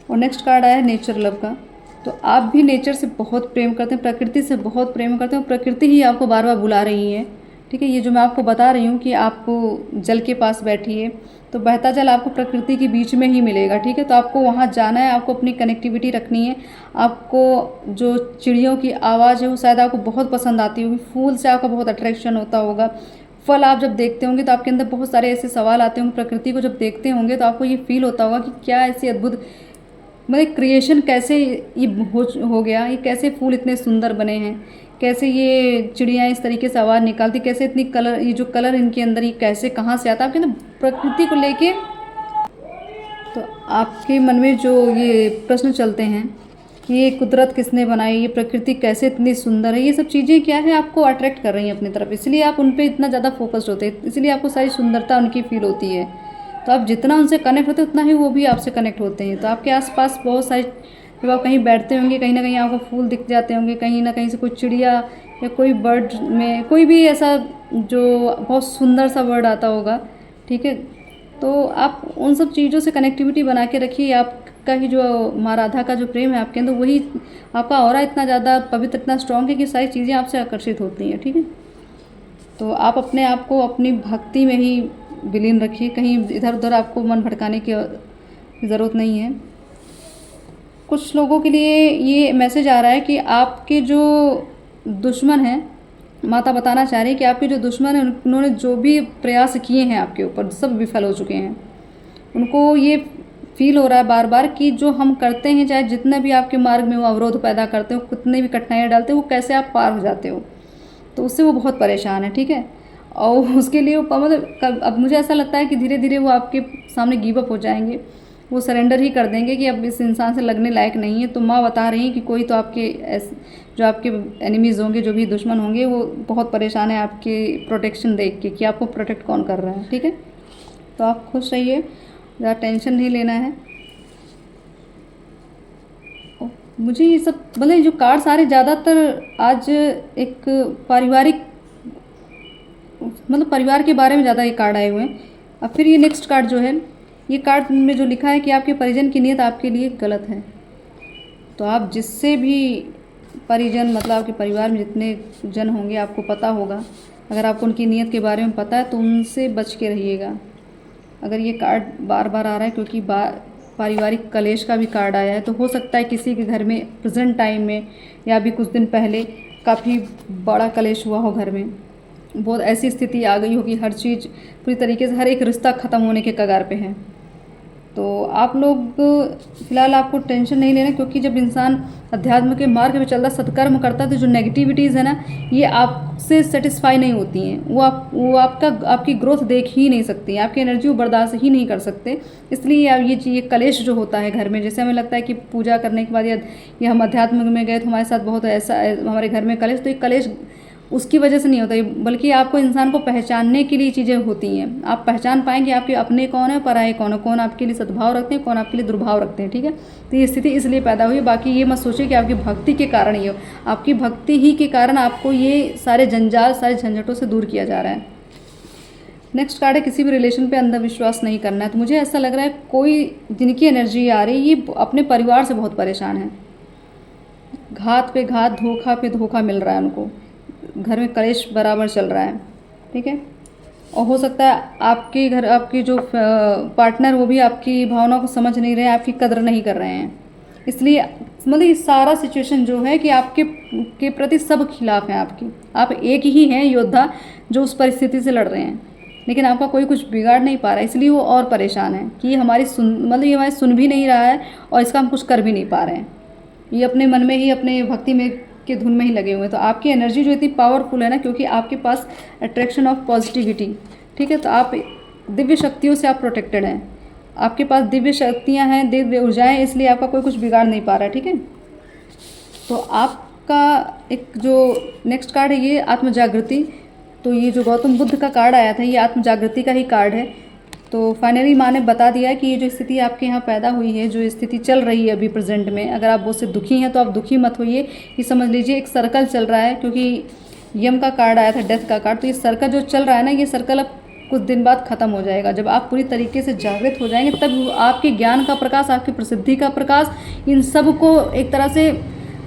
और नेक्स्ट कार्ड आया है नेचर लव का। तो आप भी नेचर से बहुत प्रेम करते हैं, प्रकृति से बहुत प्रेम करते हैं, और प्रकृति ही आपको बार बार बुला रही है। ठीक है, ये जो मैं आपको बता रही हूँ कि आप जल के पास बैठिए, तो बहता जल आपको प्रकृति के बीच में ही मिलेगा। ठीक है, तो आपको वहाँ जाना है, आपको अपनी कनेक्टिविटी रखनी है। आपको जो चिड़ियों की आवाज़ है वो शायद आपको बहुत पसंद आती होगी, फूल से आपका बहुत अट्रैक्शन होता होगा, फल आप जब देखते होंगे तो आपके अंदर बहुत सारे ऐसे सवाल आते होंगे, प्रकृति को जब देखते होंगे तो आपको ये फील होता होगा कि क्या ऐसी अद्भुत मतलब क्रिएशन कैसे ये हो गया, ये कैसे फूल इतने सुंदर बने हैं, कैसे ये चिड़ियाँ इस तरीके से आवाज़ निकालती, कैसे इतनी कलर, ये जो कलर इनके अंदर ये कैसे कहाँ से आता है आपके अंदर प्रकृति को लेके। तो आपके मन में जो ये प्रश्न चलते हैं कि ये कुदरत किसने बनाई, ये प्रकृति कैसे इतनी सुंदर है, ये सब चीज़ें क्या है आपको अट्रैक्ट कर रही हैं अपनी तरफ, इसलिए आप उन पर इतना ज़्यादा फोकस्ड होते हैं, इसलिए आपको सारी सुंदरता उनकी फील होती है। तो आप जितना उनसे कनेक्ट होते हैं उतना ही वो भी आपसे कनेक्ट होते हैं। तो आपके आसपास बहुत सारी, जब आप कहीं बैठते होंगे कहीं ना कहीं आपको फूल दिख जाते होंगे, कहीं ना कहीं से कोई चिड़िया या कोई बर्ड में कोई भी ऐसा जो बहुत सुंदर सा वर्ड आता होगा। ठीक है, तो आप उन सब चीज़ों से कनेक्टिविटी बना के रखिए। आपका ही जो माँ राधा का जो प्रेम है आपके अंदर, वही आपका ऑरा इतना ज़्यादा पवित्र, इतना स्ट्रॉन्ग है कि सारी चीज़ें आपसे आकर्षित होती हैं। ठीक है, तो आप अपने आप को अपनी भक्ति में ही विलीन रखिए, कहीं इधर उधर आपको मन भटकाने की ज़रूरत नहीं है। कुछ लोगों के लिए ये मैसेज आ रहा है कि आपके जो दुश्मन हैं, माता बताना चाह रही है कि आपके जो दुश्मन हैं उन्होंने जो भी प्रयास किए हैं आपके ऊपर, सब विफल हो चुके हैं। उनको ये फील हो रहा है बार बार कि जो हम करते हैं, चाहे जितने भी आपके मार्ग में वो अवरोध पैदा करते हो, कितने भी कठिनाइयाँ डालते हो, वो कैसे आप पार हो जाते हो, तो उससे वो बहुत परेशान है। ठीक है, और उसके लिए वो मतलब अब मुझे ऐसा लगता है कि धीरे धीरे वो आपके सामने गिव अप हो जाएंगे, वो सरेंडर ही कर देंगे कि अब इस इंसान से लगने लायक नहीं है। तो माँ बता रही हैं कि कोई तो आपके जो आपके एनिमीज़ होंगे, जो भी दुश्मन होंगे, वो बहुत परेशान है आपके प्रोटेक्शन देख के कि आपको प्रोटेक्ट कौन कर रहा है। ठीक है, तो आप खुश रहिए, ज़्यादा टेंशन नहीं लेना है। मुझे ये सब मतलब जो कार्ड सारे ज़्यादातर आज एक पारिवारिक मतलब परिवार के बारे में ज़्यादा ये कार्ड आए हुए हैं। अब फिर ये नेक्स्ट कार्ड जो है, ये कार्ड में जो लिखा है कि आपके परिजन की नीयत आपके लिए गलत है। तो आप जिससे भी परिजन मतलब आपके परिवार में जितने जन होंगे, आपको पता होगा, अगर आपको उनकी नीयत के बारे में पता है तो उनसे बच के रहिएगा। अगर ये कार्ड बार बार आ रहा है क्योंकि पारिवारिक कलेश का भी कार्ड आया है, तो हो सकता है किसी के घर में प्रेजेंट टाइम में या अभी कुछ दिन पहले काफ़ी बड़ा कलेश हुआ हो, घर में बहुत ऐसी स्थिति आ गई हो कि हर चीज़ पूरी तरीके से, हर एक रिश्ता ख़त्म होने के कगार पे है। तो आप लोग फ़िलहाल आपको टेंशन नहीं लेना, क्योंकि जब इंसान अध्यात्म के मार्ग पे चलता, सत्कर्म करता है, तो जो नेगेटिविटीज़ है ना, ये आपसे सेटिस्फाई नहीं होती हैं। वो आपकी ग्रोथ देख ही नहीं सकती हैं, आपकी एनर्जी वो बर्दाश्त ही नहीं कर सकते। इसलिए ये कलेश जो होता है घर में, जैसे हमें लगता है कि पूजा करने के बाद या हम अध्यात्म में गए तो हमारे साथ बहुत ऐसा हमारे घर में कलेश, तो ये कलेश उसकी वजह से नहीं होता, बल्कि आपको इंसान को पहचानने के लिए चीज़ें होती हैं। आप पहचान पाएंगे आपके अपने कौन है, पराये कौन है, कौन आपके लिए सद्भाव रखते हैं, कौन आपके लिए दुर्भाव रखते हैं। ठीक है, तो ये स्थिति इसलिए पैदा हुई। बाकी ये मत सोचिए कि आपकी भक्ति के कारण ये हो, आपकी भक्ति ही के कारण आपको ये सारे जंजाल, सारे झंझटों से दूर किया जा रहा है। नेक्स्ट कार्ड है, किसी भी रिलेशन पे अंधविश्वास नहीं करना है। तो मुझे ऐसा लग रहा है कोई जिनकी एनर्जी आ रही है ये अपने परिवार से बहुत परेशान है, घात पे घात, धोखा पे धोखा मिल रहा है उनको, घर में कलेश बराबर चल रहा है। ठीक है, और हो सकता है आपके जो पार्टनर वो भी आपकी भावनाओं को समझ नहीं रहे हैं, आपकी कदर नहीं कर रहे हैं। इसलिए मतलब ये सारा सिचुएशन जो है कि आपके के प्रति सब खिलाफ हैं आपकी। आप एक ही हैं योद्धा जो उस परिस्थिति से लड़ रहे हैं, लेकिन आपका कोई कुछ बिगाड़ नहीं पा रहा है। इसलिए वो और परेशान है कि ये हमारी सुन भी नहीं रहा है और इसका हम कुछ कर भी नहीं पा रहे हैं। ये अपने मन में ही, अपने भक्ति में के धुन में ही लगे हुए हैं। तो आपकी एनर्जी जो इतनी पावरफुल है ना, क्योंकि आपके पास अट्रैक्शन ऑफ पॉजिटिविटी। ठीक है, तो आप दिव्य शक्तियों से आप प्रोटेक्टेड हैं, आपके पास दिव्य शक्तियां हैं, दिव्य ऊर्जाएं, इसलिए आपका कोई कुछ बिगाड़ नहीं पा रहा है। ठीक है, तो आपका एक जो नेक्स्ट कार्ड है ये आत्म जागृति। तो ये जो गौतम बुद्ध का कार्ड आया था ये आत्म जागृति का ही कार्ड है। तो फाइनली माँ ने बता दिया है कि ये जो स्थिति आपके यहाँ पैदा हुई है, जो स्थिति चल रही है अभी प्रेजेंट में, अगर आप उससे दुखी हैं तो आप दुखी मत होइए। ये समझ लीजिए एक सर्कल चल रहा है, क्योंकि यम का कार्ड आया था, डेथ का कार्ड। तो ये सर्कल जो चल रहा है ना, ये सर्कल अब कुछ दिन बाद ख़त्म हो जाएगा। जब आप पूरी तरीके से जागृत हो जाएंगे तब आपके ज्ञान का प्रकाश, आपकी प्रसिद्धि का प्रकाश इन सब को एक तरह से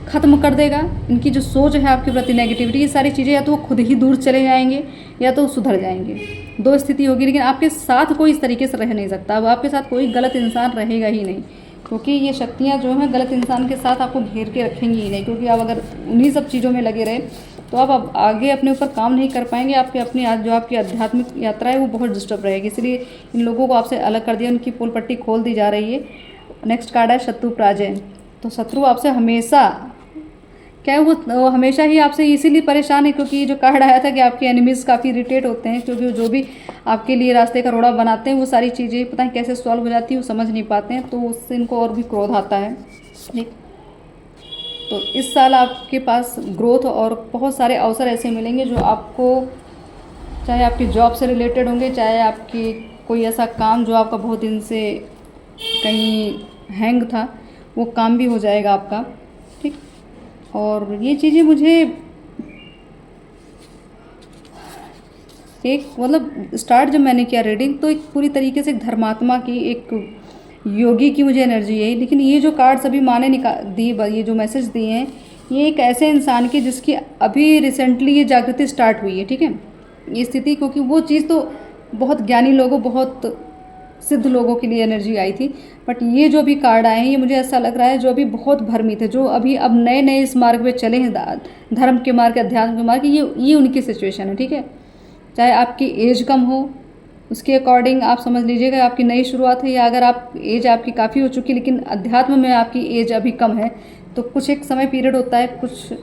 ख़त्म कर देगा। इनकी जो सोच है आपके प्रति, नेगेटिविटी, ये सारी चीज़ें या तो वो खुद ही दूर चले जाएंगे या तो सुधर जाएंगे। दो स्थिति होगी, लेकिन आपके साथ कोई इस तरीके से रह नहीं सकता। अब आपके साथ कोई गलत इंसान रहेगा ही नहीं, क्योंकि ये शक्तियाँ जो हैं गलत इंसान के साथ आपको घेर के रखेंगी ही नहीं। क्योंकि आप अगर उन्हीं सब चीज़ों में लगे रहे तो आप अब आगे अपने ऊपर काम नहीं कर पाएंगे। आपके अपनी जो आपकी आध्यात्मिक यात्रा है वो बहुत डिस्टर्ब रहेगी। इसलिए इन लोगों को आपसे अलग कर दिया, उनकी पोल पट्टी खोल दी जा रही है। नेक्स्ट कार्ड है शत्रु पराजय। तो शत्रु आपसे हमेशा क्या है, वो हमेशा ही आपसे इसीलिए परेशान है क्योंकि जो कार्ड आया था कि आपके एनिमीज़ काफ़ी इरिटेट होते हैं, क्योंकि जो भी आपके लिए रास्ते का रोड़ा बनाते हैं वो सारी चीज़ें पता नहीं कैसे सॉल्व हो जाती है, वो समझ नहीं पाते हैं, तो उससे इनको और भी क्रोध आता है। ठीक, तो इस साल आपके पास ग्रोथ और बहुत सारे अवसर ऐसे मिलेंगे जो आपको, चाहे आपकी जॉब से रिलेटेड होंगे, चाहे आपकी कोई ऐसा काम जो आपका बहुत दिन से कहीं हैंग था, वो काम भी हो जाएगा आपका। ठीक, और ये चीज़ें मुझे एक मतलब स्टार्ट जब मैंने किया रीडिंग तो एक पूरी तरीके से एक धर्मात्मा की, एक योगी की मुझे एनर्जी है। लेकिन ये जो कार्ड्स अभी माँ ने ये जो मैसेज दिए हैं, ये एक ऐसे इंसान की जिसकी अभी रिसेंटली ये जागृति स्टार्ट हुई है। ठीक है, ये स्थिति, क्योंकि वो चीज़ तो बहुत ज्ञानी लोगों, बहुत सिद्ध लोगों के लिए एनर्जी आई थी, बट ये जो भी कार्ड आए हैं ये मुझे ऐसा लग रहा है जो अभी बहुत भ्रमित है, जो अभी अब नए नए इस मार्ग पे चले हैं, धर्म के मार्ग, अध्यात्म के मार्ग, ये उनकी सिचुएशन है। ठीक है, चाहे आपकी एज कम हो, उसके अकॉर्डिंग आप समझ लीजिएगा आपकी नई शुरुआत है, या अगर आप एज आपकी काफ़ी हो चुकी लेकिन अध्यात्म में आपकी एज अभी कम है, तो कुछ एक समय पीरियड होता है, कुछ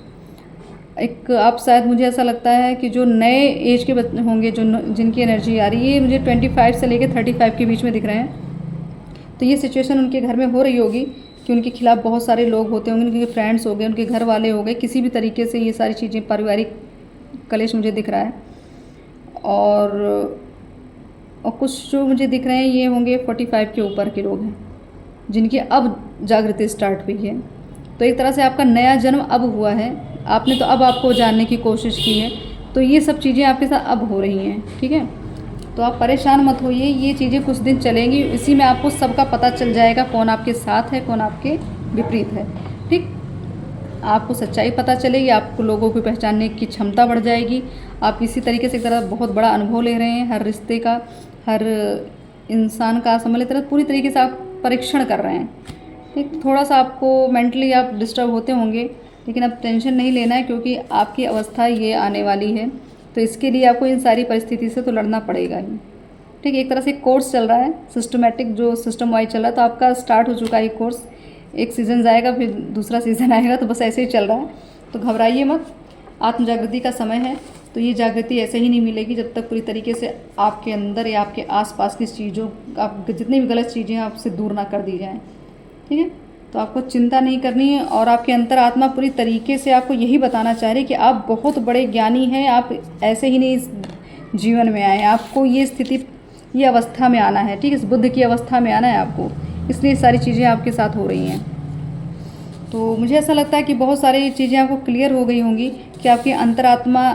एक आप शायद, मुझे ऐसा लगता है कि जो नए एज के बच्चे होंगे, जो जिनकी एनर्जी आ रही है, ये मुझे 25 से लेकर 35 के बीच में दिख रहे हैं। तो ये सिचुएशन उनके घर में हो रही होगी कि उनके खिलाफ बहुत सारे लोग होते होंगे, उनके फ्रेंड्स हो गए, उनके घर वाले हो गए, किसी भी तरीके से ये सारी चीज़ें, पारिवारिक कलेश मुझे दिख रहा है। और कुछ जो मुझे दिख रहे हैं ये होंगे 45 के ऊपर के लोग हैं जिनकी अब जागृति स्टार्ट हुई है। तो एक तरह से आपका नया जन्म अब हुआ है, आपने तो अब आपको जानने की कोशिश की है, तो ये सब चीज़ें आपके साथ अब हो रही हैं। ठीक है, तो आप परेशान मत होइए, ये चीज़ें कुछ दिन चलेंगी, इसी में आपको सबका पता चल जाएगा, कौन आपके साथ है, कौन आपके विपरीत है। ठीक, आपको सच्चाई पता चलेगी, आपको लोगों को पहचानने की क्षमता बढ़ जाएगी। आप इसी तरीके से एक तरह बहुत बड़ा अनुभव ले रहे हैं, हर रिश्ते का, हर इंसान का समझ लेते, पूरी तरीके से आप परीक्षण कर रहे हैं। ठीक, थोड़ा सा आपको मेंटली आप डिस्टर्ब होते होंगे, लेकिन अब टेंशन नहीं लेना है क्योंकि आपकी अवस्था ये आने वाली है, तो इसके लिए आपको इन सारी परिस्थिति से तो लड़ना पड़ेगा ही। ठीक है। एक तरह से कोर्स चल रहा है, सिस्टमेटिक जो सिस्टम वाइज चल रहा है। तो आपका स्टार्ट हो चुका है कोर्स, एक सीज़न जाएगा फिर दूसरा सीज़न आएगा, तो बस ऐसे ही चल रहा है। तो घबराइए मत, आत्म जागृति का समय है। तो ये जागृति ऐसे ही नहीं मिलेगी जब तक पूरी तरीके से आपके अंदर या आपके आसपास की चीज़ों, आप जितनी भी गलत चीज़ें हैं आपसे दूर ना कर दी जाएँ, ठीक है। तो आपको चिंता नहीं करनी है, और आपके अंतरात्मा पूरी तरीके से आपको यही बताना चाह रही है कि आप बहुत बड़े ज्ञानी हैं। आप ऐसे ही नहीं इस जीवन में आए, आपको ये स्थिति, ये अवस्था में आना है, ठीक है। इस बुद्ध की अवस्था में आना है आपको, इसलिए सारी चीज़ें आपके साथ हो रही हैं। तो मुझे ऐसा लगता है कि बहुत सारी चीज़ें आपको क्लियर हो गई होंगी कि आपकी अंतरात्मा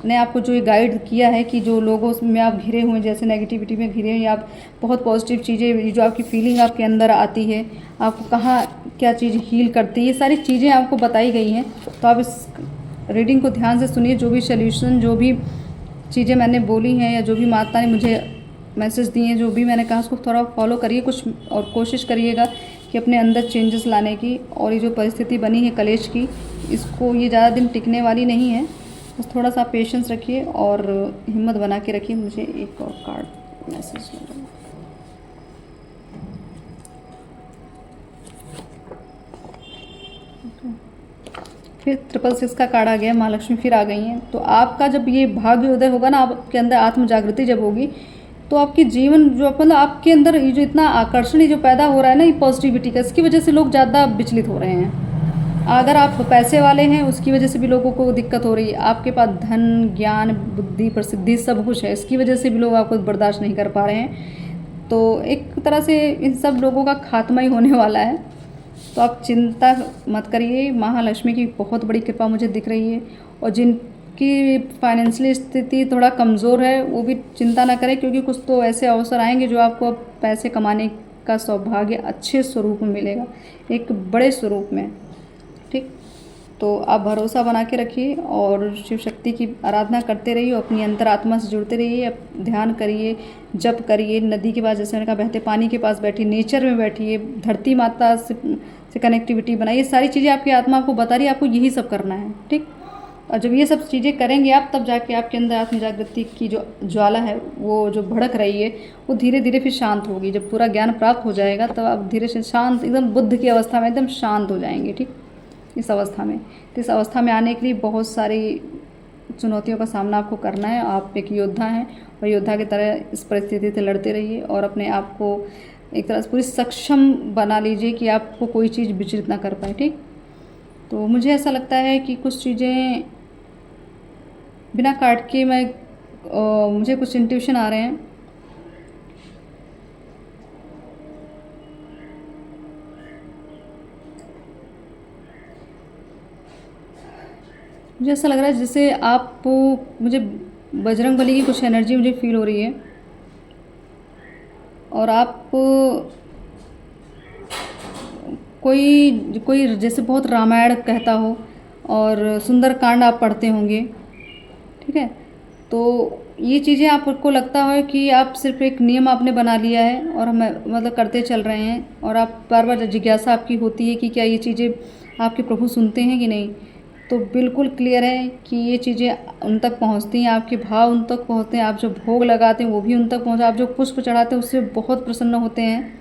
ने आपको जो ये गाइड किया है कि जो लोगों में आप घिरे हुए हैं, जैसे नेगेटिविटी में घिरे हैं, या आप बहुत पॉजिटिव चीज़ें, जो आपकी फीलिंग आपके अंदर आती है, आपको कहाँ क्या चीज़ हील करती है, ये सारी चीज़ें आपको बताई गई हैं। तो आप इस रीडिंग को ध्यान से सुनिए। जो भी सल्यूशन, जो भी चीज़ें मैंने बोली हैं, या जो भी माता ने मुझे मैसेज दिए हैं, जो भी मैंने कहा उसको थोड़ा फॉलो करिए कुछ, और कोशिश करिएगा कि अपने अंदर चेंजेस लाने की। और ये जो परिस्थिति बनी है कलेश की, इसको, ये ज़्यादा दिन टिकने वाली नहीं है। बस थोड़ा सा पेशेंस रखिए और हिम्मत बना के रखिए। मुझे एक और कार्ड मैसेज मिल रहा है। फिर 666 का कार्ड आ गया, महालक्ष्मी फिर आ गई हैं। तो आपका जब ये भाग्य उदय होगा ना, आपके अंदर आत्म जागृति जब होगी, तो आपके जीवन जो, मतलब आपके अंदर ये जो इतना आकर्षण जो पैदा हो रहा है ना, ये पॉजिटिविटी का, इसकी वजह से लोग ज़्यादा विचलित हो रहे हैं। अगर आप पैसे वाले हैं, उसकी वजह से भी लोगों को दिक्कत हो रही है। आपके पास धन, ज्ञान, बुद्धि, प्रसिद्धि सब कुछ है, इसकी वजह से भी लोग आपको बर्दाश्त नहीं कर पा रहे हैं। तो एक तरह से इन सब लोगों का खात्मा ही होने वाला है। तो आप चिंता मत करिए, महालक्ष्मी की बहुत बड़ी कृपा मुझे दिख रही है। और जिनकी फाइनेंशियली स्थिति थोड़ा कमज़ोर है, वो भी चिंता ना करें, क्योंकि कुछ तो ऐसे अवसर आएंगे जो आपको अब पैसे कमाने का सौभाग्य अच्छे स्वरूप में मिलेगा, एक बड़े स्वरूप में, ठीक। तो आप भरोसा बना के रखिए और शिव शक्ति की आराधना करते रहिए, अपनी अंतरात्मा से जुड़ते रहिए, ध्यान करिए, जप करिए, नदी के पास, जैसे मैंने कहा, बहते पानी के पास बैठिए, नेचर में बैठिए, धरती माता से कनेक्टिविटी बनाइए। सारी चीज़ें आपकी आत्मा आपको बता रही है, आपको यही सब करना है, ठीक। और जब ये सब चीज़ें करेंगे आप, तब जाके आपके अंदर आत्म जागृति की जो ज्वाला है, वो जो भड़क रही है, वो धीरे धीरे फिर शांत होगी। जब पूरा ज्ञान प्राप्त हो जाएगा, तब आप धीरे से शांत, एकदम बुद्ध की अवस्था में एकदम शांत हो जाएंगे, ठीक। इस अवस्था में, तो इस अवस्था में आने के लिए बहुत सारी चुनौतियों का सामना आपको करना है। आप एक योद्धा हैं, और योद्धा की तरह इस परिस्थिति से लड़ते रहिए, और अपने आप को एक तरह से पूरी सक्षम बना लीजिए कि आपको कोई चीज़ विचलित ना कर पाए, ठीक। तो मुझे ऐसा लगता है कि कुछ चीज़ें बिना काट के मुझे कुछ इंट्यूशन आ रहे हैं। मुझे ऐसा लग रहा है जैसे आप, मुझे बजरंगबली की कुछ एनर्जी मुझे फील हो रही है, और आप कोई जैसे बहुत रामायण कहता हो, और सुंदरकांड आप पढ़ते होंगे, ठीक है। तो ये चीज़ें आपको लगता है कि आप सिर्फ एक नियम आपने बना लिया है, और हम मतलब करते चल रहे हैं, और आप बार बार जिज्ञासा आपकी होती है कि क्या ये चीज़ें आपके प्रभु सुनते हैं कि नहीं। तो बिल्कुल क्लियर है कि ये चीज़ें उन तक पहुंचती हैं, आपके भाव उन तक पहुंचते हैं, आप जो भोग लगाते हैं वो भी उन तक पहुंचता है, आप जो पुष्प चढ़ाते हैं उससे बहुत प्रसन्न होते हैं।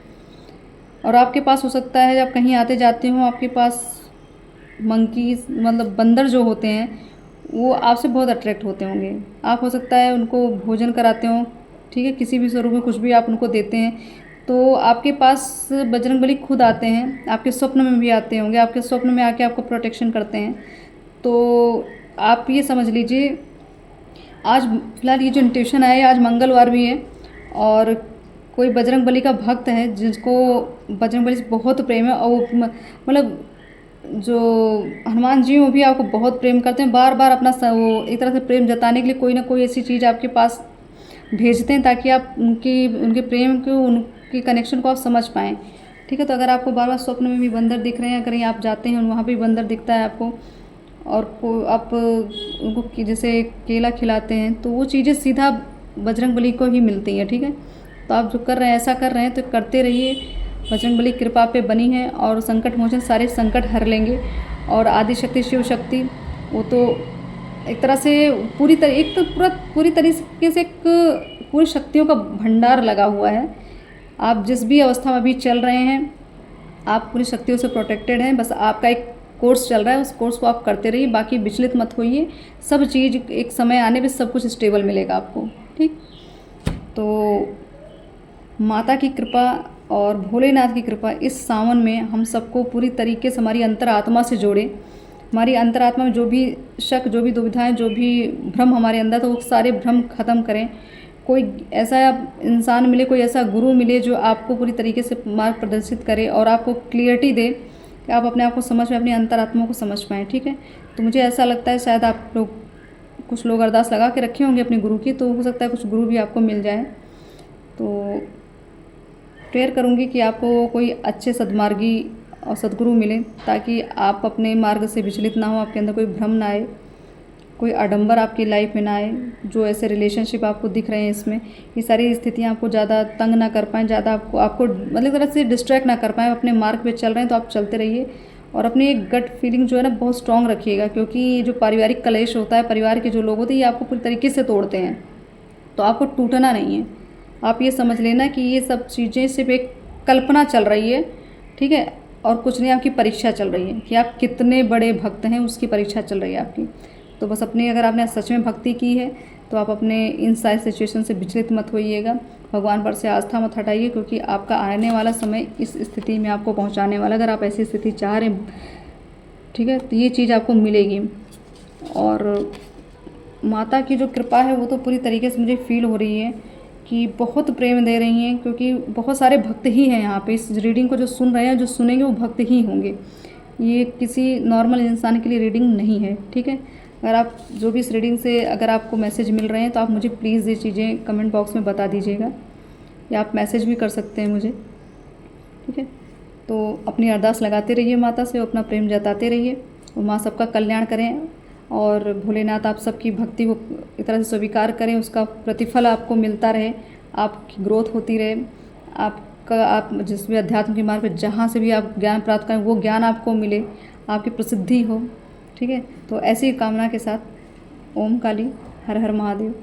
और आपके पास हो सकता है जब कहीं आते जाते हो, आपके पास मंकीज, मतलब बंदर जो होते हैं, वो आपसे बहुत अट्रैक्ट होते होंगे। आप हो सकता है उनको भोजन कराते हो, ठीक है, किसी भी स्वरूप में कुछ भी आप उनको देते हैं, तो आपके पास बजरंगबली खुद आते हैं, आपके स्वप्न में भी आते होंगे, आपके स्वप्न में आके आपको प्रोटेक्शन करते हैं। तो आप ये समझ लीजिए, आज फिलहाल ये जो इंट्यूशन आया है, आज मंगलवार भी है, और कोई बजरंगबली का भक्त है जिसको बजरंगबली से बहुत प्रेम है, और वो मतलब जो हनुमान जी वो भी आपको बहुत प्रेम करते हैं, बार बार अपना वो एक तरह से प्रेम जताने के लिए कोई ना कोई ऐसी चीज़ आपके पास भेजते हैं, ताकि आप उनके प्रेम को, उनके कनेक्शन को आप समझ पाएँ, ठीक है। तो अगर आपको बार बार स्वप्न में भी बंदर दिख रहे हैं, कहीं आप जाते हैं वहाँ भी बंदर दिखता है आपको, और आप उनको जैसे केला खिलाते हैं, तो वो चीज़ें सीधा बजरंगबली को ही मिलती हैं, ठीक है। तो आप जो कर रहे हैं, ऐसा कर रहे हैं, तो करते रहिए, बजरंगबली कृपा पे बनी है, और संकट मोचन सारे संकट हर लेंगे। और आदि शक्ति शिव शक्ति, वो तो एक तरह से पूरी तरीके से पूरी शक्तियों का भंडार लगा हुआ है। आप जिस भी अवस्था में अभी चल रहे हैं, आप पूरी शक्तियों से प्रोटेक्टेड हैं। बस आपका एक कोर्स चल रहा है, उस कोर्स को आप करते रहिए, बाकी विचलित मत होइए। सब चीज़ एक समय आने पे सब कुछ स्टेबल मिलेगा आपको, ठीक। तो माता की कृपा और भोलेनाथ की कृपा इस सावन में हम सबको पूरी तरीके से हमारी अंतरात्मा से जोड़े। हमारी अंतरात्मा में जो भी शक, जो भी दुविधाएं, जो भी भ्रम हमारे अंदर, तो वो सारे भ्रम ख़त्म करें। कोई ऐसा इंसान मिले, कोई ऐसा गुरु मिले जो आपको पूरी तरीके से मार्ग प्रदर्शित करे और आपको क्लियरिटी दे कि आप अपने आप को समझ पाएँ, अपनी अंतरात्मा को समझ पाएँ, ठीक है। तो मुझे ऐसा लगता है शायद आप लोग, कुछ लोग अरदास लगा के रखे होंगे अपने गुरु की, तो हो सकता है कुछ गुरु भी आपको मिल जाए। तो प्रेयर करूँगी कि आपको कोई अच्छे सद्मार्गी और सद्गुरु मिले, ताकि आप अपने मार्ग से विचलित ना हो, आपके अंदर कोई भ्रम ना आए, कोई आडंबर आपकी लाइफ में ना आए। जो ऐसे रिलेशनशिप आपको दिख रहे हैं इसमें, ये सारी स्थितियाँ आपको ज़्यादा तंग ना कर पाएँ, ज़्यादा आपको मतलब तरह से डिस्ट्रैक्ट ना कर पाएँ। अपने मार्ग पे चल रहे हैं तो आप चलते रहिए और अपनी एक गट फीलिंग जो है ना बहुत स्ट्रॉन्ग रखिएगा, क्योंकि जो पारिवारिक कलेश होता है, परिवार के जो लोग होते हैं, ये आपको पूरी तरीके से तोड़ते हैं। तो आपको टूटना नहीं है। आप ये समझ लेना कि ये सब चीज़ें सिर्फ एक कल्पना चल रही है, ठीक है, और कुछ नहीं, आपकी परीक्षा चल रही है कि आप कितने बड़े भक्त हैं, उसकी परीक्षा चल रही है आपकी। तो बस अपनी, अगर आपने सच में भक्ति की है तो आप अपने इन सारी सिचुएशन से विचलित मत होइएगा। भगवान पर से आस्था मत हटाइए, क्योंकि आपका आने वाला समय इस स्थिति में आपको पहुंचाने वाला, अगर आप ऐसी स्थिति चाह रहे हैं, ठीक है, तो ये चीज़ आपको मिलेगी। और माता की जो कृपा है वो तो पूरी तरीके से मुझे फील हो रही है कि बहुत प्रेम दे रही हैं, क्योंकि बहुत सारे भक्त ही हैं यहाँ पे। इस रीडिंग को जो सुन रहे हैं, जो सुनेंगे, वो भक्त ही होंगे। ये किसी नॉर्मल इंसान के लिए रीडिंग नहीं है, ठीक है। अगर आप जो भी इस रीडिंग से अगर आपको मैसेज मिल रहे हैं तो आप मुझे प्लीज़ ये चीज़ें कमेंट बॉक्स में बता दीजिएगा, या आप मैसेज भी कर सकते हैं मुझे, ठीक है। तो अपनी अरदास लगाते रहिए माता से, अपना प्रेम जताते रहिए, और माँ सबका कल्याण करें। और भोलेनाथ आप सबकी भक्ति को एक तरह से स्वीकार करें, उसका प्रतिफल आपको मिलता रहे, आपकी ग्रोथ होती रहे, आप जिस भी अध्यात्म के मार्ग पर जहाँ से भी आप ज्ञान प्राप्त करें, वो ज्ञान आपको मिले, आपकी प्रसिद्धि हो, ठीक है। तो ऐसी कामना के साथ ओम काली, हर हर महादेव।